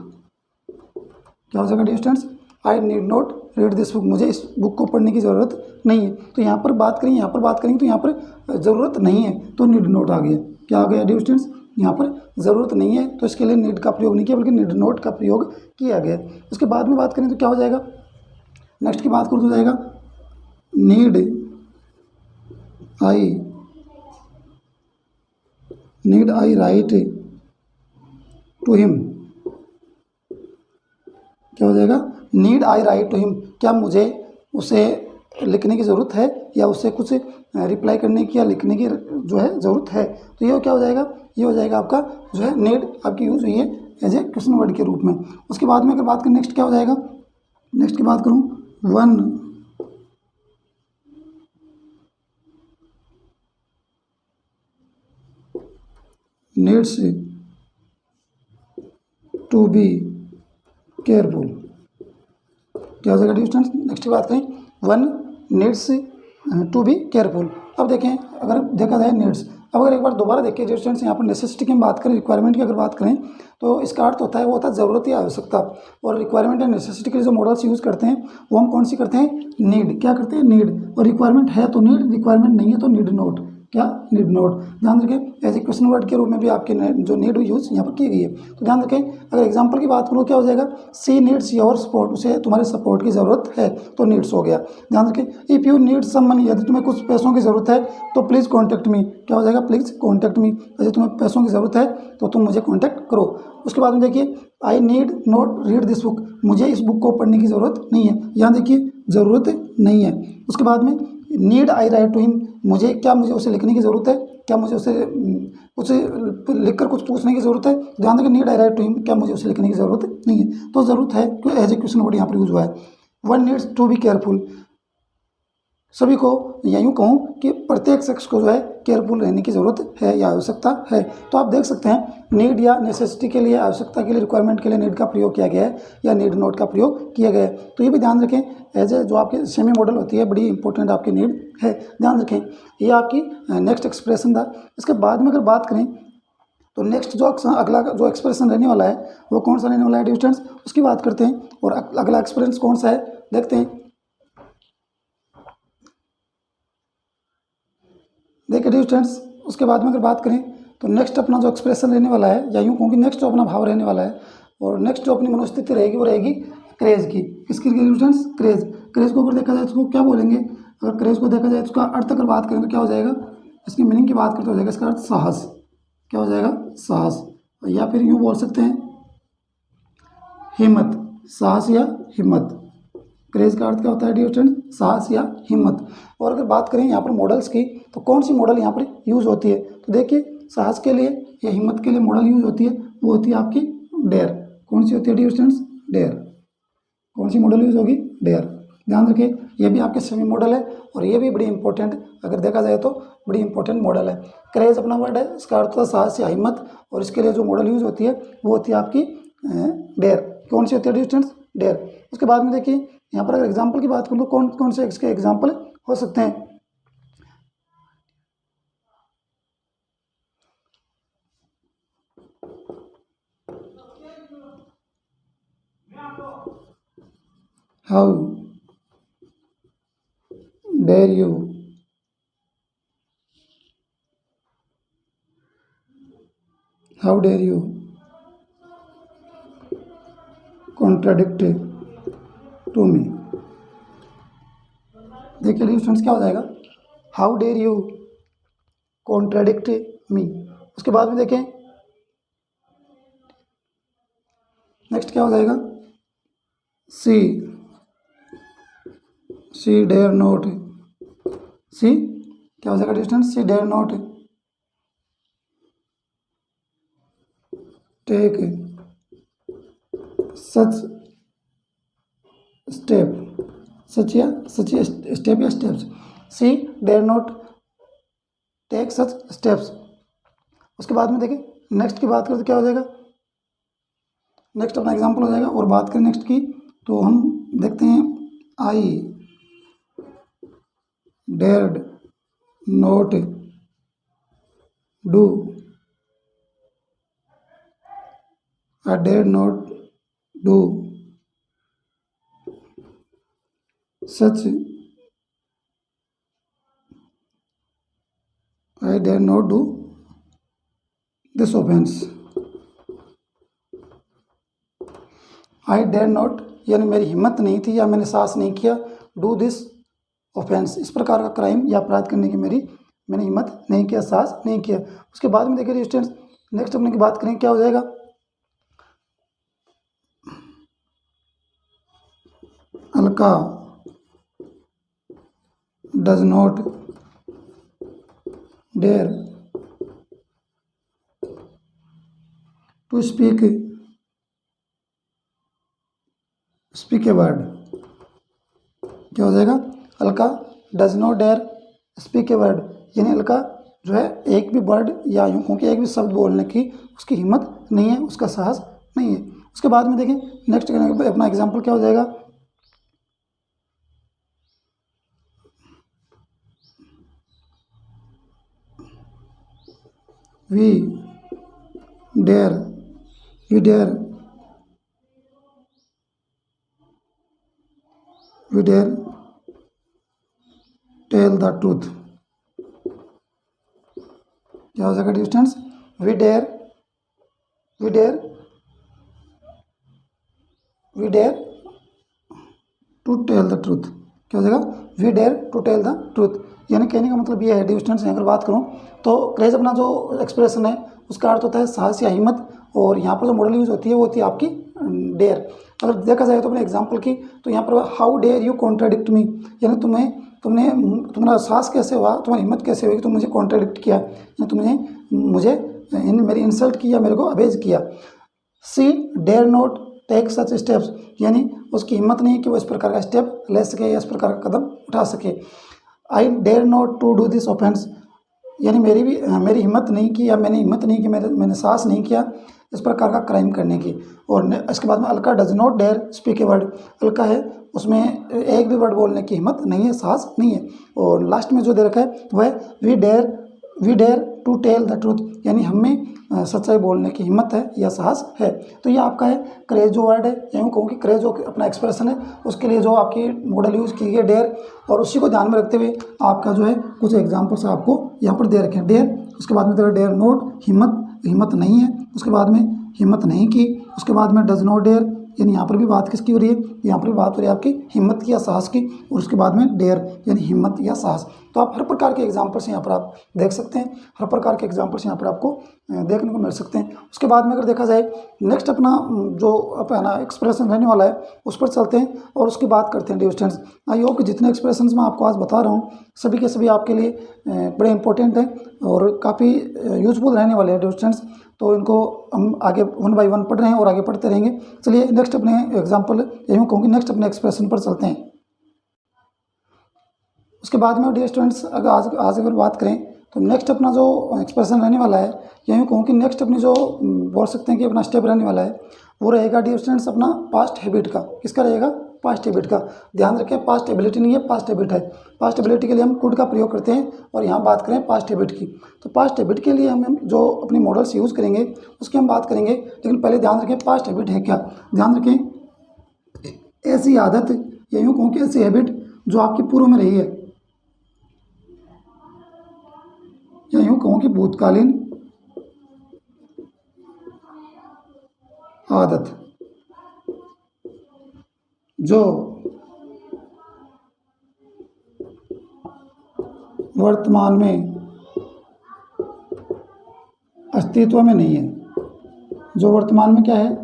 क्या हो जाएगा dear students, I need not read this book, मुझे इस बुक को पढ़ने की ज़रूरत नहीं है। तो यहाँ पर बात करें, यहाँ पर बात करेंगे तो यहाँ पर ज़रूरत नहीं है तो नीड नोट आ गया, क्या आ गया डियर स्टूडेंट्स, यहाँ पर ज़रूरत नहीं है तो इसके लिए नीड का प्रयोग नहीं किया बल्कि नीड नोट का प्रयोग किया गया। उसके बाद में बात करें तो क्या हो जाएगा, नेक्स्ट की बात करूँ तो हो जाएगा need I write to him, क्या हो जाएगा need I write to him, क्या मुझे उसे लिखने की ज़रूरत है या उसे कुछ रिप्लाई करने की या लिखने की जो है ज़रूरत है। तो ये क्या हो जाएगा, ये हो जाएगा आपका जो है नीड आपकी यूज़ हुई है एज ए क्वेश्चन वर्ड के रूप में। उसके बाद में अगर बात करें नेक्स्ट क्या हो जाएगा, नेक्स्ट की बात करूँ one needs to be careful, क्या हो जाएगा डियर स्टूडेंट्स, नेक्स्ट की बात करें one needs to be careful. अब देखें अगर देखा जाए नीड्स, अब अगर एक बार दोबारा देखिए डियर स्टूडेंट्स यहाँ पर नेसेसिटी की हम बात करें, रिक्वायरमेंट की अगर बात करें तो इसका अर्थ होता है वो होता है ज़रूरत या आवश्यकता, और रिक्वायरमेंट या नेसेसिटी के लिए जो मॉडल्स यूज़ करते हैं वो हम कौन सी करते हैं नीड, क्या करते हैं नीड, और रिक्वायरमेंट है तो नीड, रिक्वायरमेंट नहीं है तो नीड नोट, क्या नीड नोट। ध्यान रखें एज ए क्वेश्चन वर्ड के रूप में भी आपके जो नीड यूज़ यहाँ पर की गई है। तो ध्यान रखें अगर एग्जांपल की बात करूँ क्या हो जाएगा, सी नीड्स योर सपोर्ट, उसे तुम्हारे सपोर्ट की ज़रूरत है तो नीड्स हो गया। ध्यान रखें if you need some money, यदि तुम्हें कुछ पैसों की ज़रूरत है तो प्लीज़ कॉन्टैक्ट मी, क्या हो जाएगा प्लीज़ कॉन्टैक्ट मी, यदि तुम्हें पैसों की ज़रूरत है तो तुम मुझे कॉन्टैक्ट करो। उसके बाद में देखिए आई need not read this book, मुझे इस बुक को पढ़ने की ज़रूरत नहीं है, यहाँ देखिए ज़रूरत नहीं है। उसके बाद में need I write to him, मुझे क्या मुझे उसे लिखने की ज़रूरत है, क्या मुझे उसे कुछ लिखकर कुछ पूछने की ज़रूरत है। ध्यान दें need I write to him, क्या मुझे उसे लिखने की ज़रूरत नहीं है, तो ज़रूरत है क्यों एज ए क्वेश्चन वर्ड यहाँ पर यूज़ हुआ है। One needs to be careful, सभी को या यूँ कहूँ कि प्रत्येक शख्स को जो है केयरफुल रहने की ज़रूरत है या आवश्यकता है। तो आप देख सकते हैं नीड या नेसेसिटी के लिए, आवश्यकता के लिए, रिक्वायरमेंट के लिए नीड का प्रयोग किया गया है या नीड नोट का प्रयोग किया गया है। तो ये भी ध्यान रखें एज ए जो आपकी सेमी मॉडल होती है बड़ी इंपॉर्टेंट आपकी नीड है, ध्यान रखें। ये आपकी नेक्स्ट एक्सप्रेशन था। इसके बाद में अगर बात करें तो नेक्स्ट जो अगला जो एक्सप्रेशन रहने वाला है वो कौन सा रहने वाला है डियर स्टूडेंट्स, उसकी बात करते हैं। और अगला एक्सप्रेशन कौन सा है देखते हैं। देखिए डियर स्टूडेंट्स उसके बाद में अगर बात करें तो नेक्स्ट अपना जो एक्सप्रेशन रहने वाला है या यूँ कहूँ कि नेक्स्ट जो अपना भाव रहने वाला है और नेक्स्ट जो अपनी मनोस्थिति रहेगी वो रहेगी क्रेज की। किसकी डियर स्टूडेंट्स, क्रेज। क्रेज को अगर देखा जाए तो उसको क्या बोलेंगे, अगर क्रेज को देखा जाए तो उसका अर्थ अगर बात करें तो क्या हो जाएगा, इसकी मीनिंग की बात करते हो जाएगा इसका अर्थ साहस, क्या हो जाएगा साहस, या फिर यूँ बोल सकते हैं हिम्मत, साहस या हिम्मत। क्रेज का अर्थ क्या होता है डियर स्टूडेंट, साहस या हिम्मत। और अगर बात करें यहाँ पर मॉडल्स की तो कौन सी मॉडल यहाँ पर यूज़ होती है, तो देखिए साहस के लिए या हिम्मत के लिए मॉडल यूज़ होती है वो होती है आपकी डेयर। कौन सी होती है डियर स्टूडेंट्स, डेयर। कौन सी मॉडल यूज़ होगी, डेयर। ध्यान रखिए, ये भी आपके सेमी मॉडल है और ये भी बड़ी इंपॉर्टेंट अगर देखा जाए तो बड़ी इंपॉर्टेंट मॉडल है। क्रेज अपना वर्ड है, इसका अर्थ होता है साहस या हिम्मत, और इसके लिए जो मॉडल यूज होती है वो होती है आपकी डेयर। कौन सी होती है डिस्टेंस? डेयर। उसके बाद में देखिए यहाँ पर अगर एग्जाम्पल की बात करूँ तो कौन कौन से इसके एग्जाम्पल हो सकते हैं। How dare you, how dare you contradict to me. देखिए स्टूडेंट्स क्या हो जाएगा, how dare you contradict me. उसके बाद में देखें नेक्स्ट क्या हो जाएगा, सी डेयर नॉट, सी क्या हो जाएगा distance, she dare not take such step, such step या steps, she dare not take such steps. उसके बाद में देखिए नेक्स्ट की बात करें तो क्या हो जाएगा, नेक्स्ट अपना एग्जांपल हो जाएगा। और बात करें नेक्स्ट की तो हम देखते हैं, I dared not do, I dared not do such, I dare not do this offense, I dare not यानी मेरी हिम्मत नहीं थी या मैंने साहस नहीं किया, डू दिस ऑफेंस इस प्रकार का क्राइम या अपराध करने की मैंने हिम्मत नहीं किया, साहस नहीं किया। उसके बाद में देखिए स्टूडेंट्स नेक्स्ट अपने की बात करें क्या हो जाएगा, Alka does not dare to speak a word. क्या हो जाएगा, Alka does not dare speak a word, यानी अलका जो है एक भी वर्ड या यूँ कहूँ कि एक भी शब्द बोलने की उसकी हिम्मत नहीं है, उसका साहस नहीं है। उसके बाद में देखें नेक्स्ट अपना एग्जाम्पल क्या हो जाएगा, we dare tell the truth। क्या हो जाएगा distance, we dare to tell the truth. क्या हो जाएगा, we dare to tell the truth, यानी कहने का मतलब ये है डिस्टेंस अगर बात करूँ तो क्रेज अपना जो एक्सप्रेशन है उसका अर्थ होता है साहस या हिम्मत, और यहाँ पर जो मॉडल यूज होती है वो होती है आपकी डेयर। अगर देखा जाए तो अपने एग्जांपल की तो यहाँ पर हाउ डेयर यू कॉन्ट्राडिक्ट मी, यानी तुम्हारा साहस कैसे हुआ, तुम्हारी हिम्मत कैसे हुई कि तुम मुझे कॉन्ट्राडिक्ट किया, यानी तुमने मेरी इंसल्ट की या मेरे को अबेज किया। She dare not take such steps, यानी उसकी हिम्मत नहीं कि वो इस प्रकार का स्टेप ले सके या इस प्रकार का कदम उठा सके। I dare not to do this offence, यानी मेरी हिम्मत नहीं की या मैंने हिम्मत नहीं की, मैंने साहस नहीं किया इस प्रकार का क्राइम करने की। और इसके बाद में Alka does not dare speak a word, Alka है उसमें एक भी वर्ड बोलने की हिम्मत नहीं है, साहस नहीं है। और लास्ट में जो दे रखा है वह है we dare to tell the truth, यानी हमें सच्चाई बोलने की हिम्मत है या साहस है। तो ये आपका है क्रेज जो वर्ड है, यूँ कहूँ कि क्रेज जो अपना एक्सप्रेशन है उसके लिए जो आपकी मॉडल यूज़ की गई डेयर, और उसी को ध्यान में रखते हुए आपका जो है कुछ एग्जाम्पल्स आपको यहाँ पर दे रखे हैं। डेयर, उसके बाद में डेयर नोट हिम्मत नहीं है, उसके बाद में हिम्मत नहीं की, उसके बाद में डज नॉट डेयर, यानी यहाँ पर भी बात किसकी हो रही है, यहाँ पर भी बात हो रही है आपकी हिम्मत की या साहस की, और उसके बाद में डेयर यानी हिम्मत या साहस। तो आप हर प्रकार के एग्जाम्पल्स यहाँ पर आप देख सकते हैं, हर प्रकार के एग्जाम्पल्स यहाँ पर आपको देखने को मिल सकते हैं। उसके बाद में अगर देखा जाए नेक्स्ट अपना जो अपना एक्सप्रेशन रहने वाला है उस पर चलते हैं और उसकी बात करते हैं डियर स्टूडेंट्स। आई होप कि जितने एक्सप्रेशन मैं आपको आज बता रहा हूँ सभी के सभी आपके लिए बड़े इंपॉर्टेंट हैं और काफ़ी यूजफुल रहने वाले हैं डियर स्टूडेंट्स। तो इनको हम आगे 1 बाय 1 पढ़ रहे हैं और आगे पढ़ते रहेंगे। चलिए नेक्स्ट अपने एग्जाम्पल यूँ कहूँगी नेक्स्ट अपने एक्सप्रेशन पर चलते हैं। उसके बाद में डियर स्टूडेंट्स अगर आज अगर बात करें तो नेक्स्ट अपना जो एक्सप्रेशन रहने वाला है, या यूँ कहूँ कि नेक्स्ट अपनी जो बोल सकते हैं कि अपना स्टेप रहने वाला है, वो रहेगा डियर स्टूडेंट्स अपना पास्ट हैबिट का। किसका रहेगा? पास्ट हैबिट का। ध्यान रखें, पास्ट एबिलिटी नहीं है, पास्ट हैबिट है। पास्ट एबिलिटी के लिए हम कुड का प्रयोग करते हैं, और यहाँ बात करें पास्ट हैबिट की, तो पास्ट हैबिट के लिए हम जो अपनी मॉडल्स यूज़ करेंगे उसकी हम बात करेंगे। लेकिन पहले ध्यान रखें पास्ट हैबिट है क्या। ध्यान रखें, ऐसी आदत या यूँ कहूँ कि ऐसी हैबिट जो आपकी पूर्व में रही है, या यूँ कहूँ कि भूतकालीन आदत जो वर्तमान में अस्तित्व में नहीं है, जो वर्तमान में क्या है?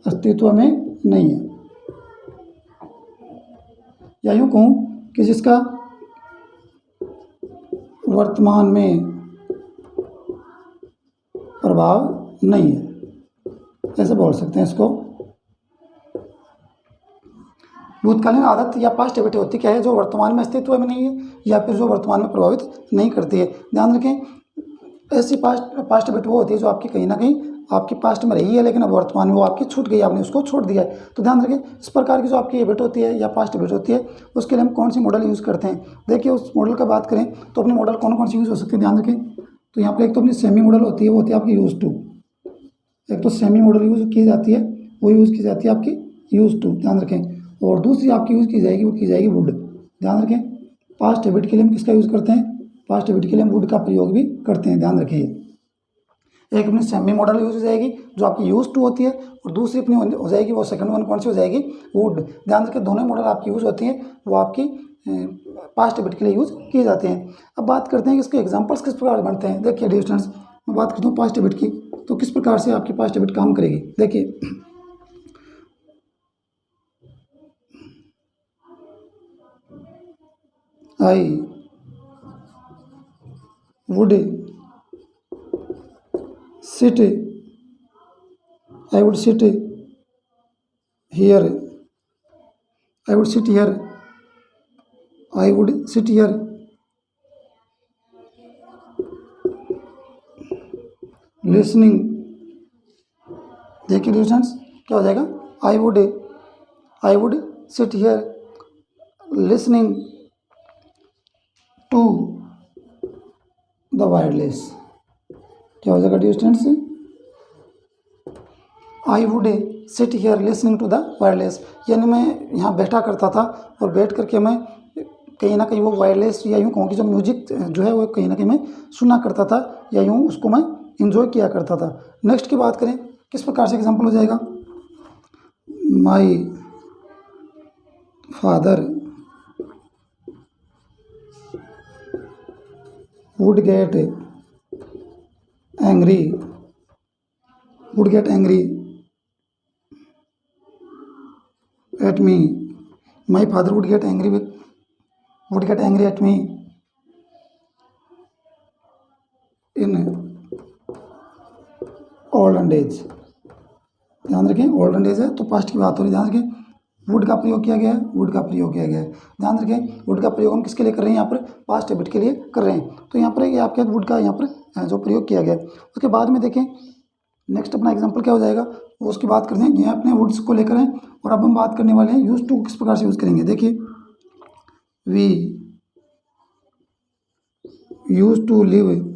अस्तित्व में नहीं है। या यूँ कहूँ कि जिसका वर्तमान में प्रभाव नहीं है, ऐसे बोल सकते हैं इसको। भूतकालीन आदत या पास्ट हैबिट होती क्या है? जो वर्तमान में अस्तित्व में नहीं है, या फिर जो वर्तमान में प्रभावित नहीं करती है। ध्यान रखें, ऐसी पास्ट हैबिट वो होती है जो आपकी कहीं ना कहीं आपकी पास्ट में रही है, लेकिन अब वर्तमान में वो आपकी छूट गई, आपने उसको छोड़ दिया है। तो ध्यान रखें, इस प्रकार की जो आपकी हैबिट होती है या पास्ट हैबिट होती है, उसके लिए हम कौन सी मॉडल यूज़ करते हैं। देखिए, उस मॉडल का बात करें तो अपनी मॉडल कौन कौन सी यूज़ हो सकती है, ध्यान रखें। तो यहाँ पर एक तो अपनी सेमी मॉडल होती है, वो होती है आपकी यूज टू। एक तो सेमी मॉडल यूज़ की जाती है, वो यूज़ की जाती है आपकी यूज टू, ध्यान रखें। और दूसरी आपकी यूज़ की जाएगी, वो की जाएगी वुड। ध्यान रखें, पास्ट हैबिट के लिए हम किसका यूज़ करते हैं? पास्ट हैबिट के लिए हम वुड का प्रयोग भी करते हैं, ध्यान रखिए। एक अपनी सेमी मॉडल यूज हो जाएगी जो आपकी यूज टू होती है, और दूसरी अपनी हो जाएगी वो सेकंड वन कौन सी हो जाएगी? वुड। ध्यान रखें, दोनों मॉडल आपकी यूज़ होती हैं, वो आपकी पास्ट हैबिट के लिए यूज़ किए जाते हैं। अब बात करते हैं कि इसके एग्जाम्पल्स किस प्रकार बनते हैं। देखिए डियर स्टूडेंट्स, मैं बात करता हूँ पास्ट हैबिट की, तो किस प्रकार से आपकी पास्ट हैबिट काम करेगी। देखिए, I would sit, I would sit here, I would sit here, I would sit here, listening. देखिए डियर स्टूडेंट्स, क्या हो जाएगा? I would sit here listening to the wireless. क्या हो जाएगा dear students? I would sit here listening to the wireless, यानी मैं यहाँ बैठा करता था, और बैठ करके मैं कहीं ना कहीं वो वायरलेस या यूँ कहूँ कि जो म्यूजिक जो है वो कहीं ना कहीं मैं सुना करता था, या यूँ उसको मैं इंजॉय किया करता था। नेक्स्ट की बात करें, किस प्रकार से एग्जाम्पल हो जाएगा? My father would get angry at me. My father would get angry at me in olden days। ध्यान रखें, ओल्डन डेज है तो पास्ट की बात हो रही है। ध्यान रखें, वुड का प्रयोग किया गया है, वुड का प्रयोग किया गया है। ध्यान रखें, वुड का प्रयोग हम किसके लिए कर रहे हैं? यहाँ पर पास्ट हैबिट के लिए कर रहे हैं। तो यहाँ पर ये आपके वुड का यहाँ पर जो प्रयोग किया गया है। उसके बाद में देखें, नेक्स्ट अपना एग्जाम्पल क्या हो जाएगा, वो उसकी बात करते हैं। ये अपने वुड्स को लेकर हैं, और अब हम बात करने वाले हैं यूज टू किस प्रकार से यूज़ करेंगे। देखिए, we use to live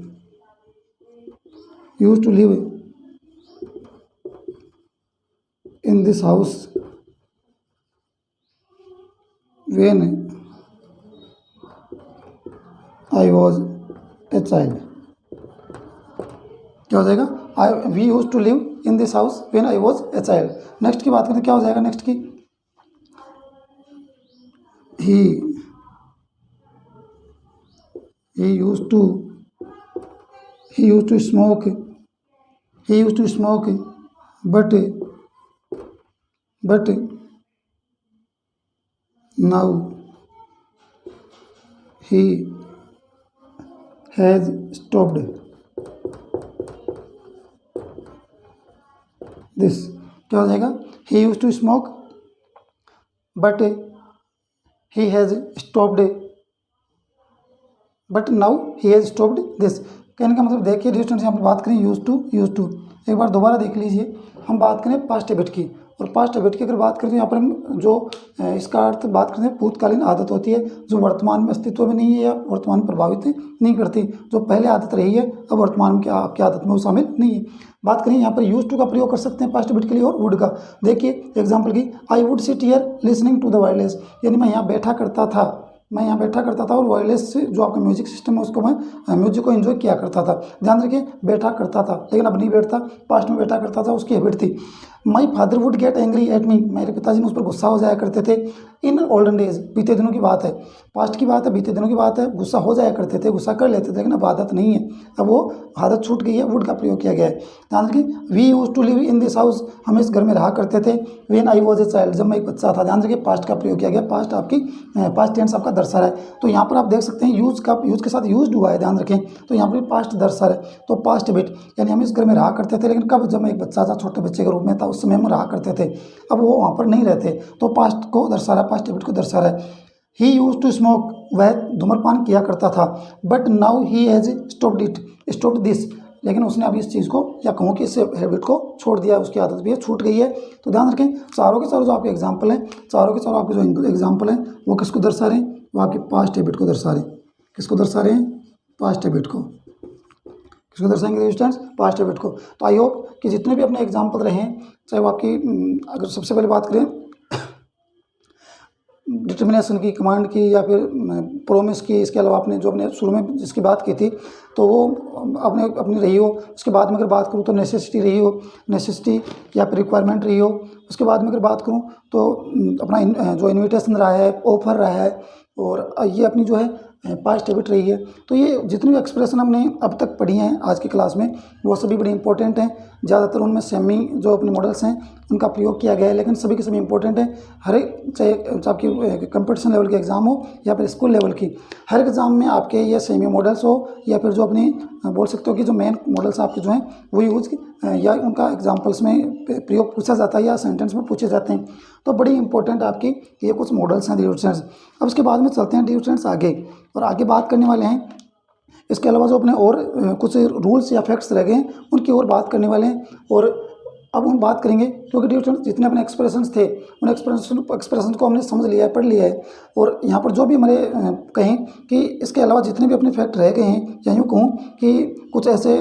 in this house when I was a child। क्या हो जाएगा? We use to live in this house when I was a child. Next की बात करते हैं, क्या हो जाएगा नेक्स्ट की? He use to smoke but now he has stopped this। क्या हो जाएगा? he used to smoke but he has stopped but now he has stopped this. कहने का मतलब देखिए डियर स्टूडेंट्स, यहाँ पर बात करें यूज टू। एक बार दोबारा देख लीजिए, हम बात करें पास्ट हैबिट की, और पास्ट हैबिट की अगर बात करें तो यहाँ पर हम जो इसका अर्थ बात करते हैं भूतकालीन आदत होती है जो वर्तमान में अस्तित्व में नहीं है या वर्तमान में प्रभावित नहीं करती। जो पहले आदत रही है अब वर्तमान में क्या आपकी आदत में वो शामिल नहीं है। बात करें यहाँ पर यूज टू का प्रयोग कर सकते हैं पास्ट हैबिट के लिए, और वुड का। देखिए एग्जाम्पल की, I would sit here listening to the wireless, यानी मैं यहाँ बैठा करता था, मैं यहाँ बैठा करता था और वायरलेस से जो आपका म्यूजिक सिस्टम है उसको मैं म्यूजिक को एंजॉय किया करता था। ध्यान रखिए बैठा करता था, लेकिन अब नहीं बैठता, पास्ट में बैठा करता था, उसकी हैबिट थी। My father would get angry at me, मेरे पिताजी मुझ पर गुस्सा हो जाया करते थे। इन ओल्डन डेज, बीते दिनों की बात है, पास्ट की बात है, बीते दिनों की बात है, गुस्सा हो जाया करते थे, गुस्सा कर लेते थे, लेकिन अब आदत नहीं है, अब वो आदत छूट गई है, वुड का प्रयोग किया गया है। ध्यान रखिए, we use to live in this house, हम इस घर में रहा करते थे। When I was a child, जब मैं एक बच्चा था। ध्यान रखिए पास्ट का प्रयोग किया गया, पास्ट आपकी पास्ट टेंस आपका दर्शा रहा है। तो यहाँ पर आप देख सकते हैं यूज का, यूज के साथ यूज्ड हुआ है, ध्यान रखें। तो यहाँ पर पास्ट दर्शा रहा है, तो पास्ट हैबिट यानी हम इस घर में रहा करते थे, लेकिन कब, जब मैं एक बच्चा था, छोटे बच्चे के रूप में था, उस समय हम रहा करते थे, अब वो वहाँ पर नहीं रहते, तो पास्ट को दर्शा रहा है, पास्ट हैबिट को दर्शा रहा है। ही यूज टू स्मोक, वह धूम्रपान किया करता था। But now he has stopped it, stopped this, लेकिन उसने अभी इस चीज़ को या कहूँ कि इस हैबिट को छोड़ दिया, उसकी आदत भी है, छूट गई है। तो ध्यान रखें चारों के चारों जो आपके एग्जाम्पल हैं, चारों के चारों आपके जो एग्जाम्पल हैं वो किसको दर्शा रहे हैं, वो आपकी पास्ट हैबिट को दर्शा रहे हैं। किसको दर्शा रहे हैं, पास्ट हैबिट को। किसको दर्शाएंगे स्टूडेंट्स, पास्ट हैबिट को। तो आई होप कि जितने भी अपने एग्जाम्पल रहे हैं, चाहे वो आपकी अगर सबसे पहले बात करें डिटर्मिनेशन की, कमांड की, या फिर प्रोमिस की, इसके अलावा आपने जो अपने शुरू में जिसकी बात की थी तो वो आपने अपनी रही हो। उसके बाद में अगर बात करूँ तो नेसेसिटी रही हो, नेसेसिटी या फिर रिक्वायरमेंट रही हो। उसके बाद में अगर बात करूँ तो अपना जो इन्विटेशन रहा है, ऑफर रहा है, और ये अपनी जो है पास्ट हैबिट रही है। तो ये जितनी भी एक्सप्रेशन हमने अब तक पढ़ी हैं आज की क्लास में वो सभी बड़ी इंपॉर्टेंट हैं। ज़्यादातर उनमें सेमी जो अपने मॉडल्स हैं उनका प्रयोग किया गया है, लेकिन सभी के सभी इंपॉर्टेंट हैं। हर एक, चाहे आपकी कंपटीशन लेवल के एग्ज़ाम हो या फिर स्कूल लेवल की, हर एग्ज़ाम में आपके ये सेमी मॉडल्स हो या फिर जो अपने बोल सकते हो कि जो मेन मॉडल्स आपके जो हैं वो यूज या उनका एग्जाम्पल्स में प्रयोग पूछा जाता है या सेंटेंस में पूछे जाते हैं। तो बड़ी इंपॉर्टेंट आपकी ये कुछ मॉडल्स हैं डियर स्टूडेंट्स। अब उसके बाद में चलते हैं डियर स्टूडेंट्स आगे, और आगे बात करने वाले हैं इसके अलावा जो अपने और कुछ रूल्स या फैक्ट्स रह गए हैं उनकी और बात करने वाले हैं। और अब हम बात करेंगे क्योंकि डियर स्टूडेंट्स जितने अपने एक्सप्रेशंस थे उन एक्सप्रेशन को हमने समझ लिया है, पढ़ लिया है, और यहाँ पर जो भी हमारे कहें कि इसके अलावा जितने भी अपने फैक्ट रह गए हैं, या यूँ कहूँ कि कुछ ऐसे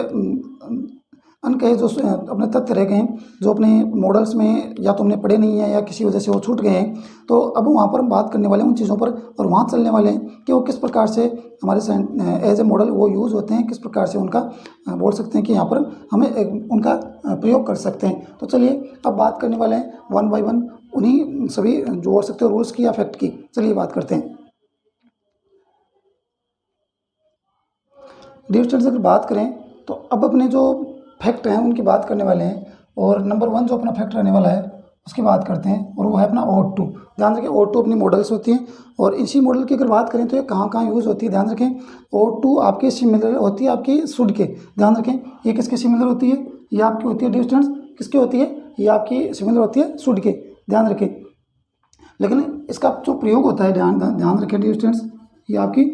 अनकहे जो अपने तथ्य रह गए हैं जो अपने मॉडल्स में या तो हमने पढ़े नहीं है या किसी वजह से वो छूट गए हैं, तो अब वहाँ पर हम बात करने वाले हैं उन चीज़ों पर, और वहाँ चलने वाले हैं कि वो किस प्रकार से हमारे एज ए मॉडल वो यूज़ होते हैं, किस प्रकार से उनका बोल सकते हैं कि यहाँ पर हमें उनका प्रयोग कर सकते हैं। तो चलिए अब बात करने वाले हैं वन बाय वन उन्हीं सभी जो बोल सकते हो रूल्स की या फैक्ट की। चलिए बात करते हैं डियर स्टूडेंट्स। अगर बात करें तो अब अपने जो फैक्ट हैं उनकी बात करने वाले हैं, और नंबर 1 जो अपना फैक्ट रहने वाला है उसकी बात करते हैं, और वो है अपना ओड टू। ध्यान रखें ओड टू अपनी मॉडल्स होती हैं, और इसी मॉडल की अगर बात करें तो ये कहाँ कहाँ यूज़ होती है। ध्यान रखें ओड टू आपकी सिमिलर होती है आपकी शुड के। ध्यान रखें ये किसके सिमिलर होती है, ये आपकी होती है डियर स्टूडेंट्स, किसकी होती है, ये आपकी सिमिलर होती है शुड के। ध्यान रखें, लेकिन इसका जो प्रयोग होता है ध्यान रखें डियर स्टूडेंट्स, ये आपकी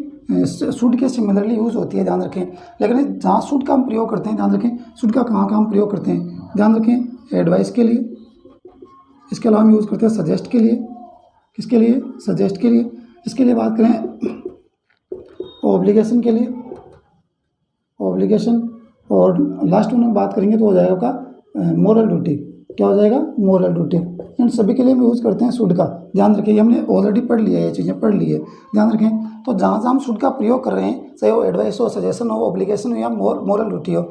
शुड के सिमिलरली यूज़ होती है। ध्यान रखें, लेकिन जहाँ शुड का हम प्रयोग करते हैं, ध्यान रखें शुड का कहाँ हम प्रयोग करते हैं। ध्यान रखें एडवाइस के लिए, इसके अलावा हम यूज़ करते हैं सजेस्ट के लिए। किसके लिए, सजेस्ट के लिए। इसके लिए बात करें ऑब्लिगेशन के लिए, ऑब्लिगेशन, और लास्ट में बात करेंगे तो हो जाएगा आपका मोरल ड्यूटी। क्या हो जाएगा, मोरल ड्यूटी। इन सभी के लिए हम यूज़ करते हैं शुड का। ध्यान रखिए ये हमने ऑलरेडी पढ़ लिया है, ये चीज़ें पढ़ ली है। ध्यान रखें तो जहाँ जहाँ हम शुड का प्रयोग कर रहे हैं, चाहे वो एडवाइस हो, सजेशन हो, ऑब्लिगेशन हो या मोरल ड्यूटी हो,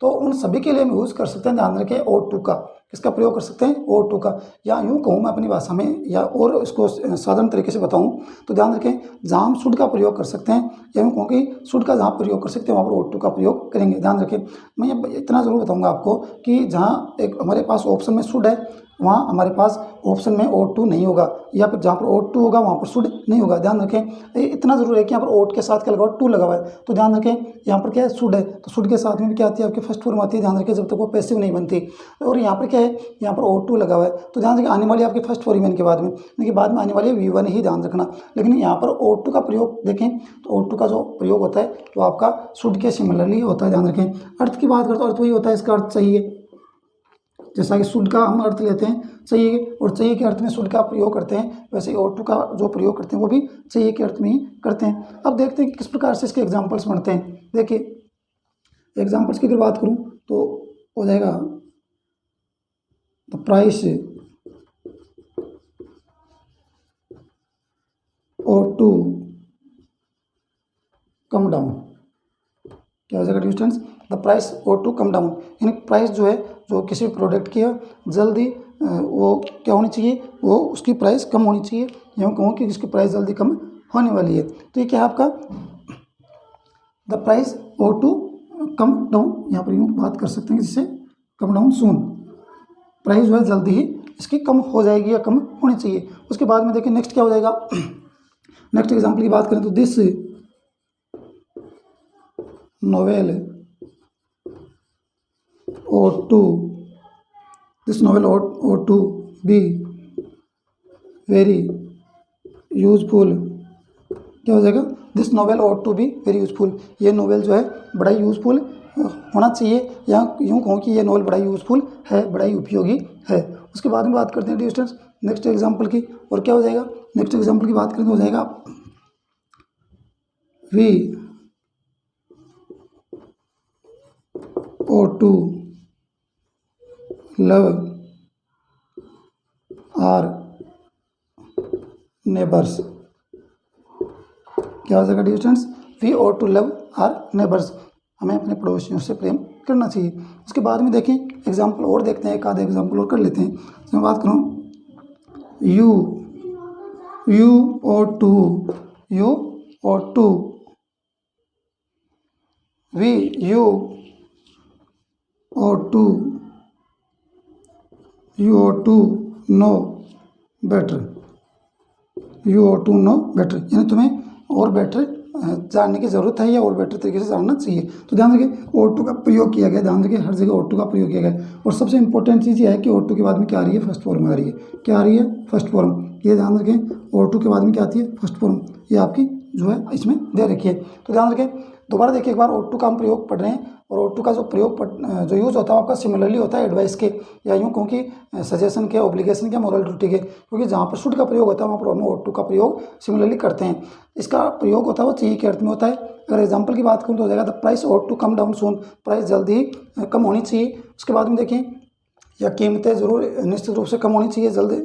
तो उन सभी के लिए हम यूज़ कर सकते हैं। ध्यान रखें ओड टू का, किसका प्रयोग कर सकते हैं, ओड टू का। या यूँ कहूँ मैं अपनी भाषा में या और इसको साधारण तरीके से बताऊँ तो ध्यान रखें जहाँ हम शुड का प्रयोग कर सकते हैं, या यूँ कहूँ कि शुड का जहाँ प्रयोग कर सकते हैं वहाँ पर ओड टू का प्रयोग करेंगे। ध्यान रखें मैं ये इतना ज़रूर बताऊँगा आपको कि जहाँ एक हमारे पास ऑप्शन में शुड है वहाँ हमारे पास ऑप्शन में ओड टू नहीं होगा, या फिर जहाँ पर ओड टू होगा वहाँ पर शुड नहीं होगा। ध्यान रखें इतना जरूर है कि यहाँ पर ओड के साथ क्या लगा हुआ, टू लगा हुआ है, तो ध्यान रखें यहाँ पर क्या है शुड है, तो शुड के साथ में भी क्या आती है आपकी फर्स्ट फॉर्म आती है। ध्यान रखें जब तक वो पैसिव नहीं बनती। और यहाँ पर क्या क्या है, यहाँ पर O2 लगा हुआ है, तो ध्यान रखिए आने वाली आपकी फर्स्ट फॉर्मेन के बाद में, देखिए बाद में आने वाली है V1 ही ध्यान रखना। लेकिन यहाँ पर O2 का प्रयोग देखें तो O2 का जो प्रयोग होता है वो आपका शुड के सिमिलरली होता है, ध्यान रखें। अर्थ की बात करते तो अर्थ वही होता है, इसका अर्थ चाहिए, जैसा कि शुड का हम अर्थ लेते हैं चाहिए, और चाहिए के अर्थ में शुड का प्रयोग करते हैं, वैसे O2 का जो प्रयोग करते हैं वो भी चाहिए के अर्थ में ही करते हैं। अब देखते हैं किस प्रकार से इसके एग्जाम्पल्स बनते हैं। देखिए एग्जाम्पल्स की अगर बात करूँ तो हो जाएगा the price O2 come down, क्या हो जाएगा dear students, the price O2 come down, यानी प्राइस जो है जो किसी भी प्रोडक्ट की है जल्दी वो क्या होनी चाहिए, वो उसकी प्राइस कम होनी चाहिए, यूँ कहूँ कि जिसकी प्राइस जल्दी कम होने वाली है। तो ये क्या है आपका the price O2 come down, यहाँ पर यूँ बात कर सकते हैं जिससे कम डाउन सून, प्राइस जो है जल्दी ही इसकी कम हो जाएगी या कम होनी चाहिए। उसके बाद में देखिए नेक्स्ट क्या हो जाएगा, नेक्स्ट एग्जाम्पल की बात करें तो this novel O2 be very useful, क्या हो जाएगा, this novel O2 be very useful, ये नोवेल जो है बड़ा यूजफुल होना चाहिए, या यूँ कहूँ कि ये नोवेल बड़ा यूजफुल है, बड़ा ही उपयोगी है। उसके बाद में बात करते हैं डियर स्टूडेंट्स नेक्स्ट एग्जाम्पल की, और क्या हो जाएगा, नेक्स्ट एग्जाम्पल की बात करें तो हो जाएगा we O2 love are neighbours, क्या हो जाएगा dear students, we O2 love are neighbours, हमें अपने पड़ोसियों से प्रेम करना चाहिए। उसके बाद में देखें एग्जाम्पल और देखते हैं, एक आधा एग्जाम्पल और कर लेते हैं। तो मैं बात करूँ U O2 we U O2 know better, यानी तुम्हें और बेटर जानने की ज़रूरत है या और बेटर तरीके से जानना चाहिए। तो ध्यान रखिए O2 का प्रयोग किया गया, ध्यान रखिए हर जगह O2 का प्रयोग किया गया। और सबसे इंपॉर्टेंट चीज़ ये है कि O2 के बाद में क्या आ रही है, फर्स्ट फॉर्म आ रही है, क्या आ रही है, फर्स्ट फॉर्म, ये ध्यान रखें। O2 के बाद में क्या आती है, फर्स्ट फॉर्म, ये आपकी जो है इसमें दे रखी है। तो ध्यान रखें, दोबारा देखिए एक बार O2 का हम प्रयोग पढ़ रहे हैं, और O2 का जो प्रयोग जो यूज़ होता है आपका सिमिलरली होता है एडवाइस के, या यूँ कहूँ कि सजेशन के, ऑब्लिगेशन के, मोरल ड्यूटी के, क्योंकि जहाँ पर शुड का प्रयोग होता है वहाँ पर हम O2 का प्रयोग सिमिलरली करते हैं। इसका प्रयोग होता है वो चाहिए के अर्थ में होता है। अगर एग्जाम्पल की बात करूँ तो हो जाएगा the price O2 come down soon, price जल्दी ही कम होनी चाहिए। उसके बाद में देखें या कीमतें ज़रूर निश्चित रूप से कम होनी चाहिए जल्दी।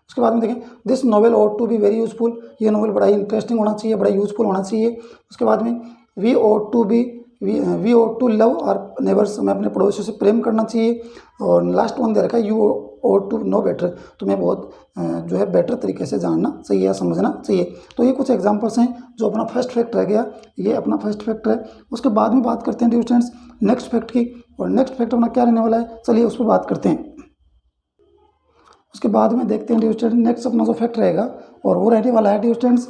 उसके बाद में देखें this novel O2 be very useful, ये नोवेल बड़ा ही इंटरेस्टिंग होना चाहिए, बड़ा यूजफुल होना चाहिए। उसके बाद में वी O2 लव और नेबर्स, हमें अपने पड़ोसियों से प्रेम करना चाहिए। और लास्ट वन दे रखा है U O2 नो बेटर, तुम्हें बहुत जो है बेटर तरीके से जानना चाहिए या समझना चाहिए। तो ये कुछ एग्जांपल्स हैं जो अपना फर्स्ट फैक्ट रह गया, ये अपना फर्स्ट फैक्ट है। उसके बाद में बात करते हैं डियर स्टूडेंट्स नेक्स्ट फैक्ट की, और नेक्स्ट फैक्ट अपना क्या रहने वाला है, चलिए उस पर बात करते हैं। उसके बाद में देखते हैं डियर स्टूडेंट्स नेक्स्ट अपना जो फैक्ट रहेगा, और वो रहने वाला है डियर स्टूडेंट्स,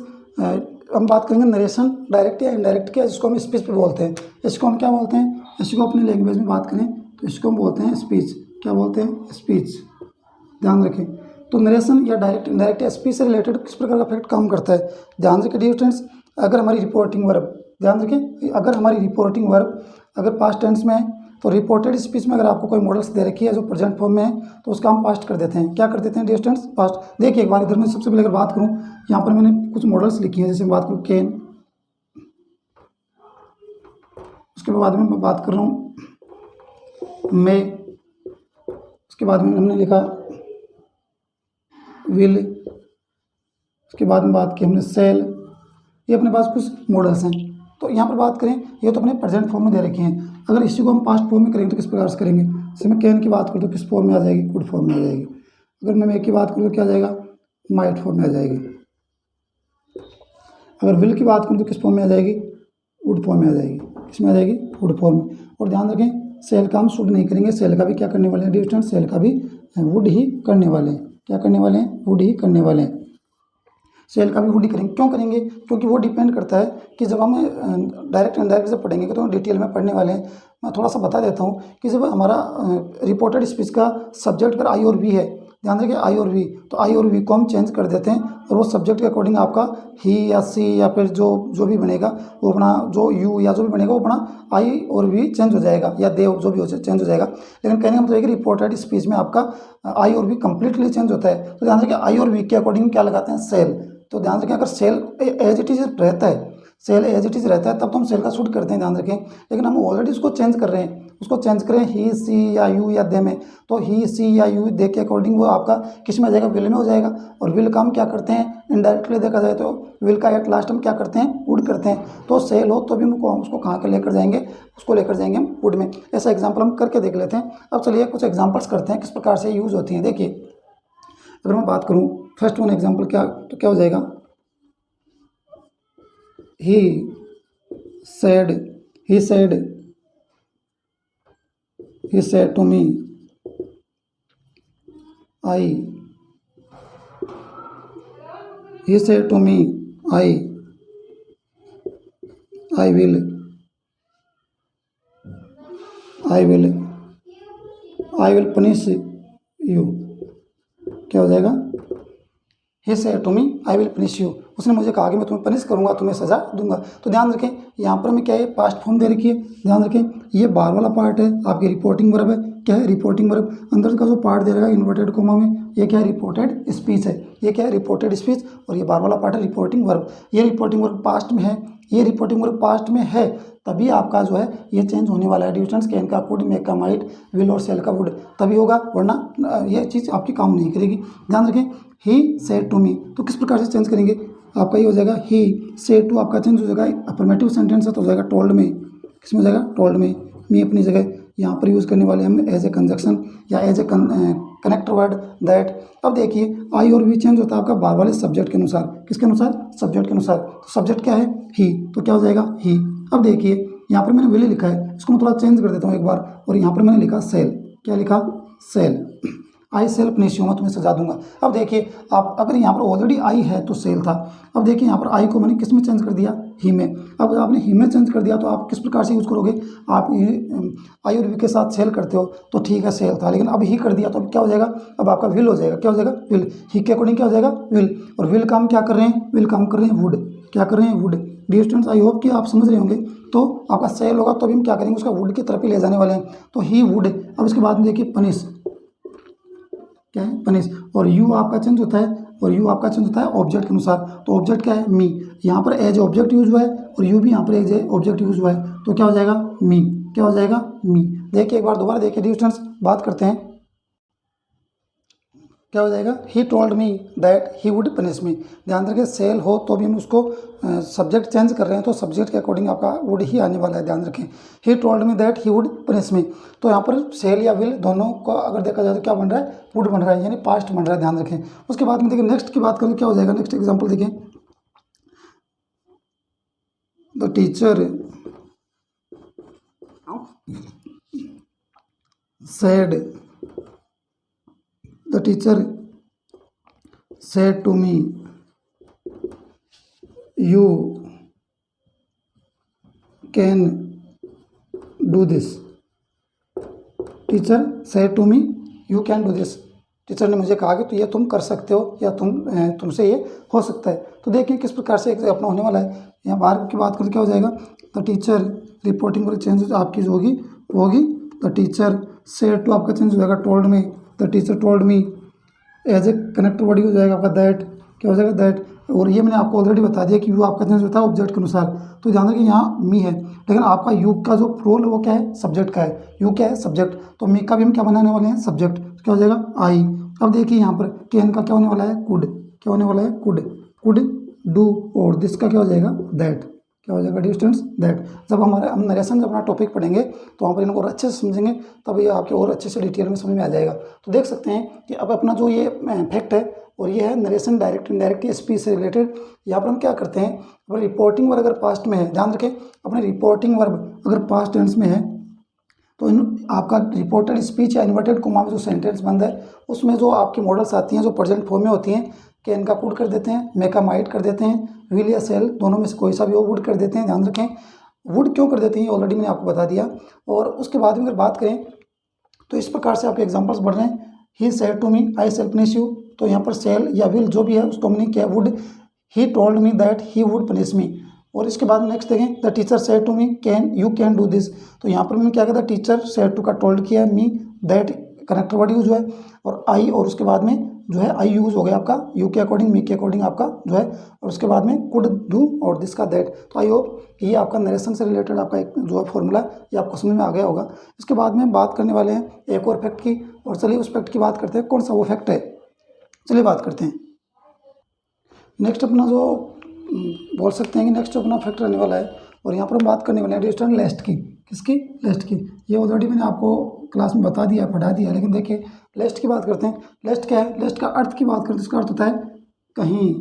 हम बात करेंगे नरेशन डायरेक्ट या इनडायरेक्ट के, जिसको हम स्पीच पे बोलते हैं। इसको हम क्या बोलते हैं, इसको अपनी लैंग्वेज में बात करें तो इसको हम बोलते हैं स्पीच। क्या बोलते हैं, स्पीच, ध्यान रखें। तो नरेशन या डायरेक्ट इनडायरेक्ट या स्पीच से रिलेटेड किस प्रकार का फैक्ट काम करता है, ध्यान रखें डियर स्टूडेंट्स। अगर हमारी रिपोर्टिंग वर्ब, ध्यान रखें, अगर हमारी रिपोर्टिंग वर्ब अगर पास्ट टेंस में है तो रिपोर्टेड स्पीच में अगर आपको कोई मॉडल्स दे रखी है जो प्रेजेंट फॉर्म में है तो उसका हम पास्ट कर देते हैं। क्या कर देते हैं डियर स्टूडेंट्स, पास्ट। देखिए एक बार इधर में सबसे पहले अगर बात करूँ, यहाँ पर मैंने कुछ मॉडल्स लिखी हैं, जैसे मैं बात करूँ कैन, उसके बाद में मैं बात कर रहा हूँ मे, उसके बाद में हमने लिखा विल, उसके बाद में बात की हमने सेल। ये अपने पास कुछ मॉडल्स हैं। तो यहाँ पर बात करें, ये तो अपने प्रेजेंट फॉर्म में दे रखे हैं। अगर इसी को हम पास्ट फॉर्म में करेंगे तो किस प्रकार से करेंगे, जैसे मैं कैन की बात करूँ तो किस फॉर्म में आ जाएगी, गुड फॉर्म में आ जाएगी। अगर मैं मे की बात करूँ तो क्या आ जाएगा, माइट फॉर्म में आ जाएगी। अगर विल की बात करूँ तो किस फॉर्म में आ जाएगी, वुड फॉर्म में आ जाएगी। किसमें आ जाएगी, वुड फॉर्म में। और ध्यान रखें सेल का हम शुड नहीं करेंगे, सेल का भी क्या करने वाले हैं डियर स्टूडेंट्स, सेल का भी वुड ही करने वाले हैं। क्या करने वाले हैं, वुड ही करने वाले हैं। सेल का भी वुड ही करेंगे। क्यों करेंगे? क्योंकि वो डिपेंड करता है कि जब हम डायरेक्ट इनडायरेक्ट से पढ़ेंगे तो डिटेल में पढ़ने वाले हैं। मैं थोड़ा सा बता देता हूँ कि जब हमारा रिपोर्टेड स्पीच का सब्जेक्ट अगर आई और वी है, ध्यान रखिए आई और वी, तो आई और वी को हम चेंज कर देते हैं और वो सब्जेक्ट के अकॉर्डिंग आपका ही या सी या फिर जो भी बनेगा वो अपना जो यू या जो भी बनेगा वो अपना आई और वी चेंज हो जाएगा, या दे जो भी हो चेंज हो जाएगा। लेकिन कहने का मतलब है कि रिपोर्टेड स्पीच में आपका आई और वी कंप्लीटली चेंज होता है। तो ध्यान रखिए आई और वी के अकॉर्डिंग क्या लगाते हैं? सेल। तो ध्यान रखें अगर सेल एज इट इज रहता है, सेल एज इट इज रहता है तब तो हम सेल का शूट करते हैं, ध्यान रखें। लेकिन हम ऑलरेडी उसको चेंज कर रहे हैं, उसको चेंज करें ही सी या यू या दे में, तो ही सी या यू दे के अकॉर्डिंग वो आपका किस में आ जाएगा? विल में हो जाएगा। और विल का हम क्या करते हैं? इनडायरेक्टली देखा जाए तो विल का एट लास्ट हम क्या करते हैं? वुड करते हैं। तो सेल हो तो भी हम उसको कहाँ के लेकर जाएंगे? उसको लेकर जाएंगे हम वुड में। ऐसा एग्जाम्पल हम करके देख लेते हैं। अब चलिए कुछ एग्जाम्पल्स करते हैं किस प्रकार से यूज़ होती हैं। देखिए अगर मैं बात करूँ फर्स्ट वन एग्जाम्पल तो क्या हो जाएगा? he said he said he said to me I he said to me I will punish you। क्या हो जाएगा? he said to me I will punish you, उसने मुझे कहा कि मैं तुम्हें पनिश करूंगा, तुम्हें सजा दूंगा। तो ध्यान रखें यहाँ पर हमें क्या है? पास्ट फॉर्म दे रखी है। ध्यान रखें ये बार वाला पार्ट है आपकी रिपोर्टिंग वर्ब है। क्या है? Reporting verb. अंदर का जो पार्ट दे रहा है इन्वर्टेड कोमा में, ये क्या है? रिपोर्टेड स्पीच है। ये क्या है? Reported speech. और ये बार वाला पार्ट है रिपोर्टिंग वर्ब। ये रिपोर्टिंग वर्ब पास्ट में है, ये रिपोर्टिंग वर्ब पास्ट में है, तभी आपका जो है ये चेंज होने वाला है। डिस्टेंस कैन का कुड, मेक का माइट, विल और सेल का वुड, तभी होगा, वरना ये चीज़ आपकी काम नहीं करेगी। ध्यान रखें ही सेड टू मी, तो किस प्रकार से चेंज करेंगे? आपका ये हो जाएगा ही सेड टू, आपका चेंज हो जाएगा अफर्मेटिव सेंटेंस है तो हो जाएगा टोल्ड में। किसमें हो जाएगा? टोल्ड में। मी अपनी जगह यहाँ पर यूज़ करने वाले हम एज ए कंजक्शन या as a connector word that. अब देखिए आई और वी चेंज होता है आपका बार वाले सब्जेक्ट के अनुसार। किसके अनुसार? सब्जेक्ट के अनुसार। तो सब्जेक्ट क्या है? ही, तो क्या हो जाएगा? ही। अब देखिए यहाँ पर मैंने विल लिखा है, इसको मैं थोड़ा चेंज कर देता हूँ एक बार, और यहाँ पर मैंने लिखा सेल। क्या लिखा? Shall. I shall punish you, मैं तुम्हें सजा दूंगा। अब देखिए आप अगर यहाँ पर ऑलरेडी आई है तो सेल था। अब देखिए यहाँ पर आई को मैंने किस में चेंज कर दिया? ही में। अब आपने ही में चेंज कर दिया तो आप किस प्रकार से यूज़ करोगे? आप आई और वी के साथ सेल करते हो तो ठीक है सेल था, लेकिन अब ही कर दिया तो अब क्या हो जाएगा? अब आपका विल हो जाएगा। क्या हो जाएगा? विल। ही के अकॉर्डिंग क्या हो जाएगा? विल। और विल का हम क्या कर रहे हैं? विल का हम कर रहे हैं वुड। क्या कर रहे हैं? Would. Dear students I hope कि आप समझ रहे होंगे। तो आपका सेल होगा तो अभी हम क्या करेंगे? उसका वुड की तरफ ही ले जाने वाले हैं, तो ही वुड। अब इसके बाद में देखिए पनिश, क्या है? पनिश। और यू आपका चेंज होता है, और यू आपका चेंज होता है ऑब्जेक्ट के अनुसार। तो ऑब्जेक्ट क्या है? मी। यहाँ पर एज ऑब्जेक्ट यूज हुआ है और यू भी यहाँ पर एज ऑब्जेक्ट यूज हुआ है, तो क्या हो जाएगा? मी। क्या हो जाएगा? मी। देखिए एक बार दोबारा देखिए डियर स्टूडेंट्स, बात करते हैं। क्या हो जाएगा? ही told me that he would punish मी। ध्यान रखिए सेल हो तो भी हम उसको सब्जेक्ट चेंज कर रहे हैं तो सब्जेक्ट के अकॉर्डिंग आपका वुड ही आने वाला है। ध्यान रखें ही told me that he would punish मी, तो यहाँ पर सेल या विल दोनों को अगर देखा जाए तो क्या बन रहा है? वुड बन रहा है, यानी पास्ट बन रहा है। ध्यान रखें। उसके बाद में देखिए नेक्स्ट की बात करें क्या हो जाएगा? नेक्स्ट एग्जाम्पल देखिए, the teacher said the teacher said to me you can do this। Teacher said to me you can do this, teacher ने मुझे कहा कि तो ये तुम कर सकते हो या तुमसे ये हो सकता है। तो देखिए किस प्रकार से अपना होने वाला है। यहाँ बाहर की बात करें क्या हो जाएगा? द टीचर रिपोर्टिंग पर चेंज आपकी जो होगी वो होगी द टीचर सेड टू, आपका चेंज हो जाएगा टोल्ड में। The teacher told me, as a connector word हो जाएगा आपका दैट। क्या हो जाएगा? दैट। और ये मैंने आपको ऑलरेडी बता दिया कि यू आपका चेंज होता है ऑब्जेक्ट के अनुसार। तो ध्यान रखिए यहाँ मी है, लेकिन आपका यू का जो रोल है वो क्या है? सब्जेक्ट का है। यू क्या है? सब्जेक्ट। तो मी का भी हम क्या बनाने वाले हैं? सब्जेक्ट। तो क्या हो जाएगा? आई। अब देखिए यहाँ पर कैन का क्या होने वाला है? कुड। क्या होने वाला है? कुड। Could do. और दिस का क्या हो जाएगा? दैट। क्या हो जाएगा डियर स्टूडेंट्स? दैट। जब हम नरेशन जब अपना टॉपिक पढ़ेंगे तो वहाँ पर इनको और अच्छे से समझेंगे, तब ये आपके और अच्छे से डिटेल में समझ में आ जाएगा। तो देख सकते हैं कि अब अपना जो ये फैक्ट है और ये है नरेशन डायरेक्ट इनडायरेक्ट स्पीच से रिलेटेड। यहाँ पर हम क्या करते हैं? अगर रिपोर्टिंग वर्ब अगर पास्ट में है, ध्यान रखें अपने रिपोर्टिंग वर्ब अगर पास्ट टेंस में है तो आपका रिपोर्टेड स्पीच या इन्वर्टेड कोमा में जो सेंटेंस बंद है उसमें जो आपकी मॉडल्स आती हैं जो प्रेजेंट फॉर्म में होती हैं, कैन का वुड कर देते हैं, मे का माइट कर देते हैं, विल या सेल दोनों में से कोई सा भी वो वुड कर देते हैं। ध्यान रखें वुड क्यों कर देते हैं ऑलरेडी मैंने आपको बता दिया। और उसके बाद में अगर बात करें तो इस प्रकार से आपके एग्जांपल्स बढ़ रहे हैं। He said to me I shall punish you, तो यहाँ पर सेल या विल जो भी है उसको हमने क्या would, he told me that he would punish me. और इसके बाद नेक्स्ट देखें the teacher said to me can you can do this, तो यहाँ पर मैंने क्या किया था टीचर सेड टू का टोल्ड किया, me that connector word use हुआ है और आई और उसके बाद में जो है आई यूज हो गया आपका यू के अकॉर्डिंग, मी के अकॉर्डिंग आपका जो है, और उसके बाद में कुड डू और दिस का दैट। तो आई होप ये आपका नरेशन से रिलेटेड आपका एक जो है फॉर्मूला ये आपको समझ में आ गया होगा। इसके बाद में बात करने वाले हैं एक और फैक्ट की, और चलिए उस फैक्ट की बात करते हैं। कौन सा वो फैक्ट है, चलिए बात करते हैं। नेक्स्ट अपना जो बोल सकते हैं कि नेक्स्ट अपना फैक्ट रहने वाला है, और यहाँ पर हम बात करने वाले हैं डिस्टेंस लेस्ट की। किसकी? लेस्ट की। ये ऑलरेडी मैंने आपको क्लास में बता दिया, पढ़ा दिया, लेकिन देखिए लेस्ट की बात करते हैं। लेस्ट क्या है? लेस्ट का अर्थ की बात करते हैं, इसका अर्थ होता है कहीं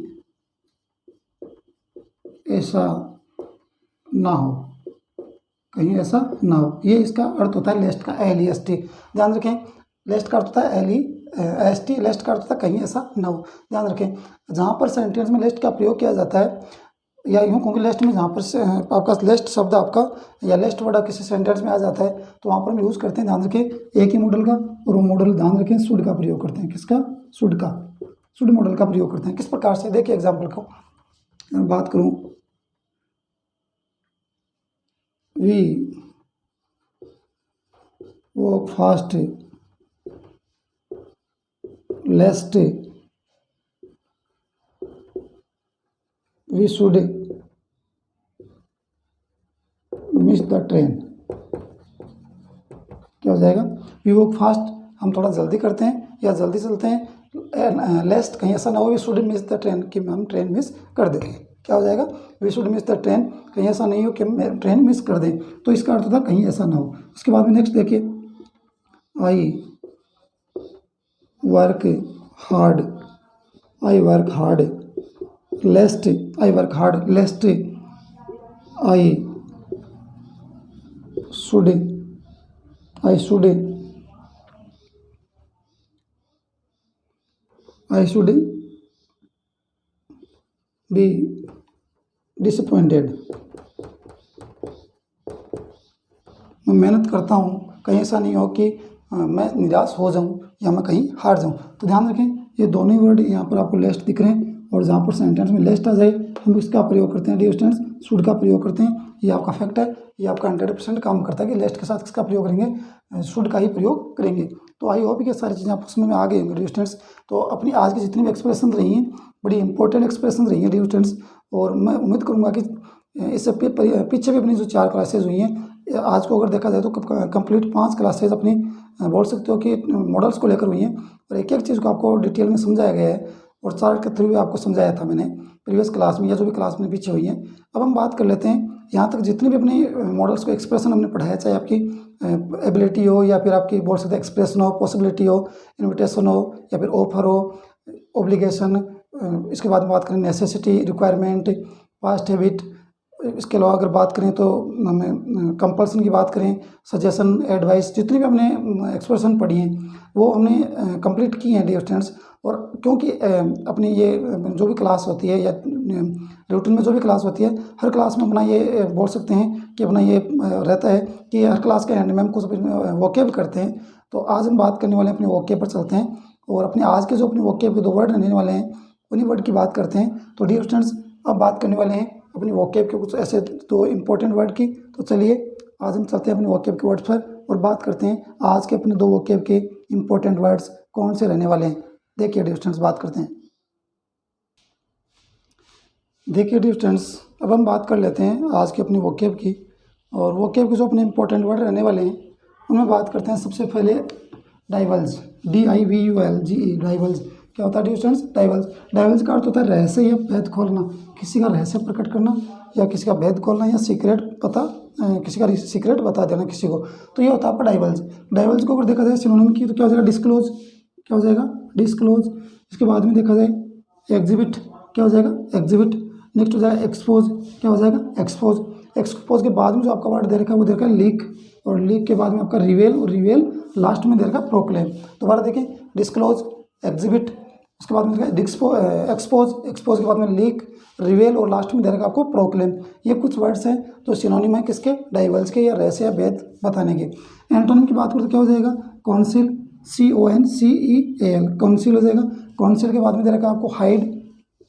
ऐसा ना हो, कहीं ऐसा ना हो, ये इसका अर्थ होता है लेस्ट का, LEST। ध्यान रखें लेस्ट का अर्थ होता है LEST, लेस्ट का अर्थ होता है कहीं ऐसा ना हो। ध्यान रखें जहाँ पर सेंटेंस में लेस्ट का प्रयोग किया जाता है, या यूँ क्योंकि लेस्ट में जहाँ पर आपका लेस्ट शब्द आपका या लेस्ट वर्ड किसी सेंटेंस में आ जाता है तो वहाँ पर हम यूज़ करते हैं, ध्यान रखें एक ही मॉडल का, और वो मॉडल ध्यान रखें शुड का प्रयोग करते हैं। किसका? शुड का, शुड मॉडल का प्रयोग करते हैं। किस प्रकार से? देखिए एग्जाम्पल को बात करूँ, we walk fast lest we should miss the train. क्या हो जाएगा? वी वॉक फास्ट, हम थोड़ा जल्दी करते हैं या जल्दी चलते हैं, लेस्ट कहीं ऐसा ना हो we should miss the train, कि हम ट्रेन मिस कर दें। क्या हो जाएगा? We should miss the train, कहीं ऐसा नहीं हो कि हम ट्रेन मिस कर दें, तो इसका अर्थ था कहीं ऐसा ना हो। उसके बाद में नेक्स्ट देखिए, I work hard, I work hard लेस्ट, I work hard लेस्ट I should, I should be disappointed. मैं मेहनत करता हूँ, कहीं ऐसा नहीं हो कि मैं निराश हो जाऊँ या मैं कहीं हार जाऊँ। तो ध्यान रखें ये दोनों ही वर्ड यहाँ पर आपको लेस्ट दिख रहे हैं, और जहाँ पर सेंटेंस में लेस्ट आ जाए हम इसका प्रयोग करते हैं, डियर स्टूडेंट्स शुड का प्रयोग करते हैं। ये आपका फैक्ट है, ये आपका 100% काम करता है कि लेस्ट के साथ किसका प्रयोग करेंगे? शुड का ही प्रयोग करेंगे। तो आई होप कि सारी चीज़ें आपको समझ में आ गई होंगी डियर स्टूडेंट्स। तो अपनी आज की जितनी भी एक्सप्रेशन रही हैं बड़ी इंपॉर्टेंट एक्सप्रेशन रही हैं डियर स्टूडेंट्स, और मैं उम्मीद करूँगा कि इससे पीछे भी अपनी जो 4 क्लासेज हुई हैं, आज को अगर देखा जाए तो कंप्लीट 5 क्लासेज अपनी बोल सकते हो कि मॉडल्स को लेकर हुई हैं, और एक एक चीज़ को आपको डिटेल में समझाया गया है, और चार्ट के थ्रू भी आपको समझाया था मैंने प्रीवियस क्लास में, या जो भी क्लास में पीछे हुई हैं। अब हम बात कर लेते हैं यहाँ तक जितने भी अपने मॉडल्स को एक्सप्रेशन हमने पढ़ाया, चाहे आपकी एबिलिटी हो या फिर आपकी बोल सकते हैं एक्सप्रेशन हो, पॉसिबिलिटी हो, इन्विटेशन हो, या फिर ऑफर हो, ओब्लिगेशन, इसके बाद बात करें नेसेसिटी, रिक्वायरमेंट, पास्ट हैबिट, इसके अलावा अगर बात करें तो हमें कंपल्सन की बात करें, सजेशन, एडवाइस, जितनी भी हमने एक्सप्रेशन पढ़ी हैं वो हमने कंप्लीट की हैं डियर स्टूडेंट्स। और क्योंकि अपनी ये जो भी क्लास होती है या रूटीन में जो भी क्लास होती है, हर क्लास में अपना ये बोल सकते हैं कि अपना ये रहता है कि हर क्लास के एंड में हम कुछ वोकेब करते हैं। तो आज हम बात करने वाले हैं अपने वोकेब पर चलते हैं, और अपने आज के जो अपने वोकेब के 2 वर्ड रहने वाले हैं उन्हीं वर्ड की बात करते हैं। तो डियर स्टूडेंट्स अब बात करने वाले हैं अपनी वोकेब के कुछ ऐसे 2 इंपॉर्टेंट वर्ड की। तो चलिए आज हम चलते हैं अपने वोकेब के वर्ड्स पर और बात करते हैं आज के अपने 2 वोकेब के इंपॉर्टेंट वर्ड्स कौन से रहने वाले हैं। देखिए डियर स्टूडेंट्स बात करते हैं। देखिए डियर स्टूडेंट्स अब हम बात कर लेते हैं आज के अपनी वोकेब की, और वोकेब के जो अपने इंपॉर्टेंट वर्ड रहने वाले हैं उनमें बात करते हैं। सबसे पहले डाइवल्ज, DIVULGE, डाइवल्ज क्या होता है डियर स्टूडेंट्स? डाइवल्ज, डाइवल्ज का अर्थ होता है रहस्य या भेद खोलना, किसी का रहस्य प्रकट करना या किसी का भेद खोलना या सीक्रेट पता, किसी का सीक्रेट बता देना किसी को, तो ये होता है आपका डाइवल्ज। डाइवल्ज को अगर देखा जाए सिनोनिम की तो क्या हो जाएगा? डिस्क्लोज, क्या हो जाएगा? डिस्क्लोज। इसके बाद में देखा जाए एग्जिबिट, क्या हो जाएगा? एग्जिबिट। नेक्स्ट हो जाएगा एक्सपोज, क्या हो जाएगा? एक्सपोज। एक्सपोज के बाद में जो आपका वर्ड दे रखा है वो दे रखा है लीक, और लीक के बाद में आपका रिवेल, और रिवेल लास्ट में दे रखा है प्रोक्लेम। दोबारा देखें, डिस्क्लोज, एग्जिबिट, उसके बाद में एक्सपोज के बाद में लीक, रिवेल और लास्ट में दे रखा आपको प्रोक्लेम। ये कुछ वर्ड्स हैं जो सिनोनिम है किसके, डाइवल्स के या रहस्य या भेद बताने के। एंटोनिम की बात करें तो क्या हो जाएगा, काउंसिल, CONCEAL, काउंसिल हो जाएगा। काउंसिल के बाद में दे रखा आपको हाइड,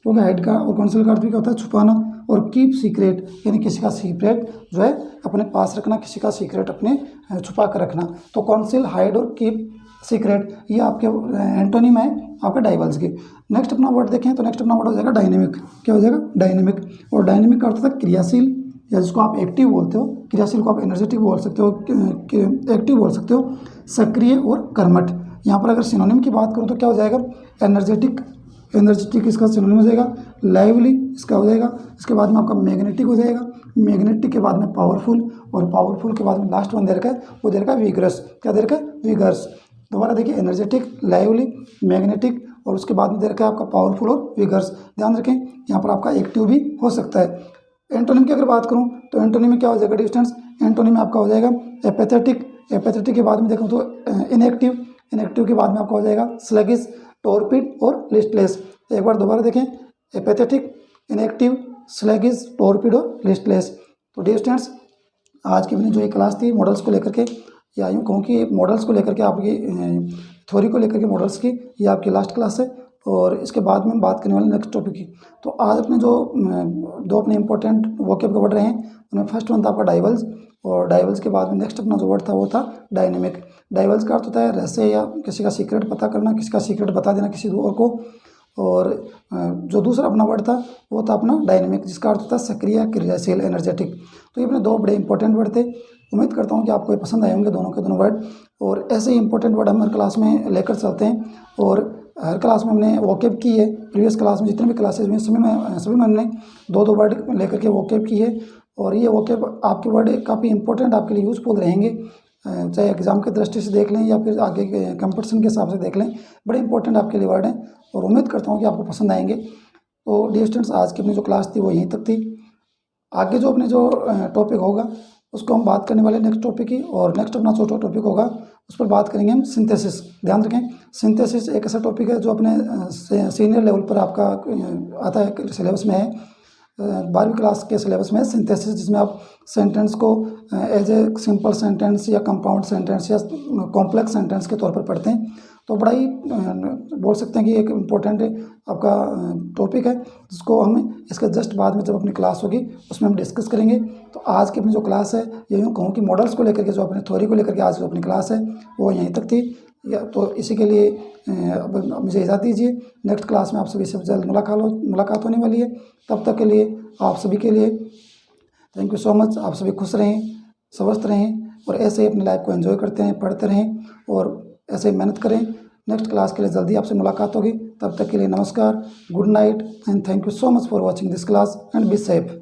क्योंकि हाइड का और काउंसिल का अर्थ भी क्या होता है, छुपाना। और कीप सीक्रेट, यानी किसी का सीक्रेट जो है अपने पास रखना, किसी का सीक्रेट अपने छुपा कर रखना। तो काउंसिल, हाइड और कीप सीक्रेट, ये आपके एंटोनिम है आपके डाइवल्स के। नेक्स्ट अपना वर्ड देखें तो नेक्स्ट अपना वर्ड हो जाएगा डायनेमिक। क्या हो जाएगा, डायनेमिक। और डायनेमिक का अर्थ होता है क्रियाशील, या जिसको आप एक्टिव बोलते हो। क्रियाशील को आप एनर्जेटिक बोल सकते हो, एक्टिव बोल सकते हो, सक्रिय और कर्मठ। यहाँ पर अगर सिनोनिम की बात करूँ तो क्या हो जाएगा, एनर्जेटिक, एनर्जेटिक इसका सिनोनिम हो जाएगा। लाइवली इसका हो जाएगा। इसके बाद में आपका मैग्नेटिक हो जाएगा। मैग्नेटिक के बाद में पावरफुल, और पावरफुल के बाद में लास्ट वन दे रखा है, वो दे रखा है विगरस। क्या दे रखा है, विगर्स। दोबारा देखिए, एनर्जेटिक, लाइवली, मैग्नेटिक, और उसके बाद में दे रखा है आपका पावरफुल और विगर्स। ध्यान रखें, यहाँ पर आपका एक्टिव भी हो सकता है। एंटोनिम की अगर बात करूँ तो एंटोनिम में क्या हो जाएगा, डिस्टेंस। एंटोनिम में आपका हो जाएगा एपेथेटिक। एपेथेटिक के बाद में देखो तो इनएक्टिव। इनएक्टिव के बाद में आपका हो जाएगा स्लगिश, टॉर्पिड और लिस्टलेस। एक बार दोबारा देखें, एपेथेटिक, इनएक्टिव, स्लगिश, टॉर्पिड और लिस्टलेस। तो डियर स्टूडेंट्स, आज की अपनी जो ये क्लास थी मॉडल्स को लेकर के, या यूँ कहूँ कि मॉडल्स को लेकर के, आपकी थ्योरी को लेकर के मॉडल्स की, ये आपकी लास्ट क्लास है। और इसके बाद में बात करने वाले नेक्स्ट टॉपिक की। तो आज अपने जो दो अपने इंपॉर्टेंट वोकैब के वर्ड रहे हैं, उनमें फर्स्ट वन था आपका डाइवल्स, और डाइवल्स के बाद में नेक्स्ट अपना जो वर्ड था वो था डायनेमिक। डाइवल्स का अर्थ होता है रहस्य या किसी का सीक्रेट पता करना, किसी का सीक्रेट बता देना किसी और को। और जो दूसरा अपना वर्ड था वो था अपना डायनेमिक, जिसका अर्थ होता है सक्रिय, क्रियाशील, एनर्जेटिक। तो ये अपने दो बड़े इंपॉर्टेंट वर्ड थे। उम्मीद करता हूँ कि आपको ये पसंद आए होंगे दोनों के दोनों वर्ड। और ऐसे ही इंपॉर्टेंट वर्ड हम हर क्लास में लेकर चलते हैं। और हर क्लास में हमने वोकैब की है। प्रीवियस क्लास में जितने भी क्लासेज में सभी में हमने दो वर्ड लेकर के वोकैब की है। और ये वोकैब आपके वर्ड काफ़ी इंपॉर्टेंट आपके लिए यूज़फुल रहेंगे, चाहे एग्जाम की दृष्टि से देख लें या फिर आगे के कंपटीशन के हिसाब से देख लें। बड़े इंपॉर्टेंट आपके लिए वर्ड हैं और उम्मीद करता हूँ कि आपको पसंद आएंगे। तो डियर स्टूडेंट्स, आज की अपनी जो क्लास थी वो यहीं तक थी। आगे जो अपने जो टॉपिक होगा उसको हम बात करने वाले नेक्स्ट टॉपिक की। और नेक्स्ट अपना जो टॉपिक होगा उस पर बात करेंगे हम सिंथेसिस। ध्यान रखें, सिंथेसिस एक ऐसा टॉपिक है जो अपने सीनियर लेवल पर आपका आता है, सिलेबस में है, 12वीं क्लास के सिलेबस में सिंथेसिस, जिसमें आप सेंटेंस को एज ए सिंपल सेंटेंस या कंपाउंड सेंटेंस या कॉम्प्लेक्स सेंटेंस के तौर पर पढ़ते हैं। तो बड़ा ही बोल सकते हैं कि एक इम्पोर्टेंट आपका टॉपिक है, जिसको हम इसके जस्ट बाद में जब अपनी क्लास होगी उसमें हम डिस्कस करेंगे। तो आज की अपनी जो क्लास है, ये यूँ कहूँ कि मॉडल्स को लेकर के, जो अपनी थ्योरी को लेकर के आज जो अपनी क्लास है वो यहीं तक थी। या तो इसी के लिए अब मुझे इजाज़त दीजिए। नेक्स्ट क्लास में आप सभी से जल्द मुलाकात होने वाली है। तब तक के लिए आप सभी के लिए थैंक यू सो मच। आप सभी खुश रहें, स्वस्थ रहें और ऐसे ही अपनी लाइफ को एंजॉय करते रहें, पढ़ते रहें और ऐसे ही मेहनत करें। नेक्स्ट क्लास के लिए जल्दी आपसे मुलाकात होगी। तब तक के लिए नमस्कार, good night and thank you so much for watching this class and be safe.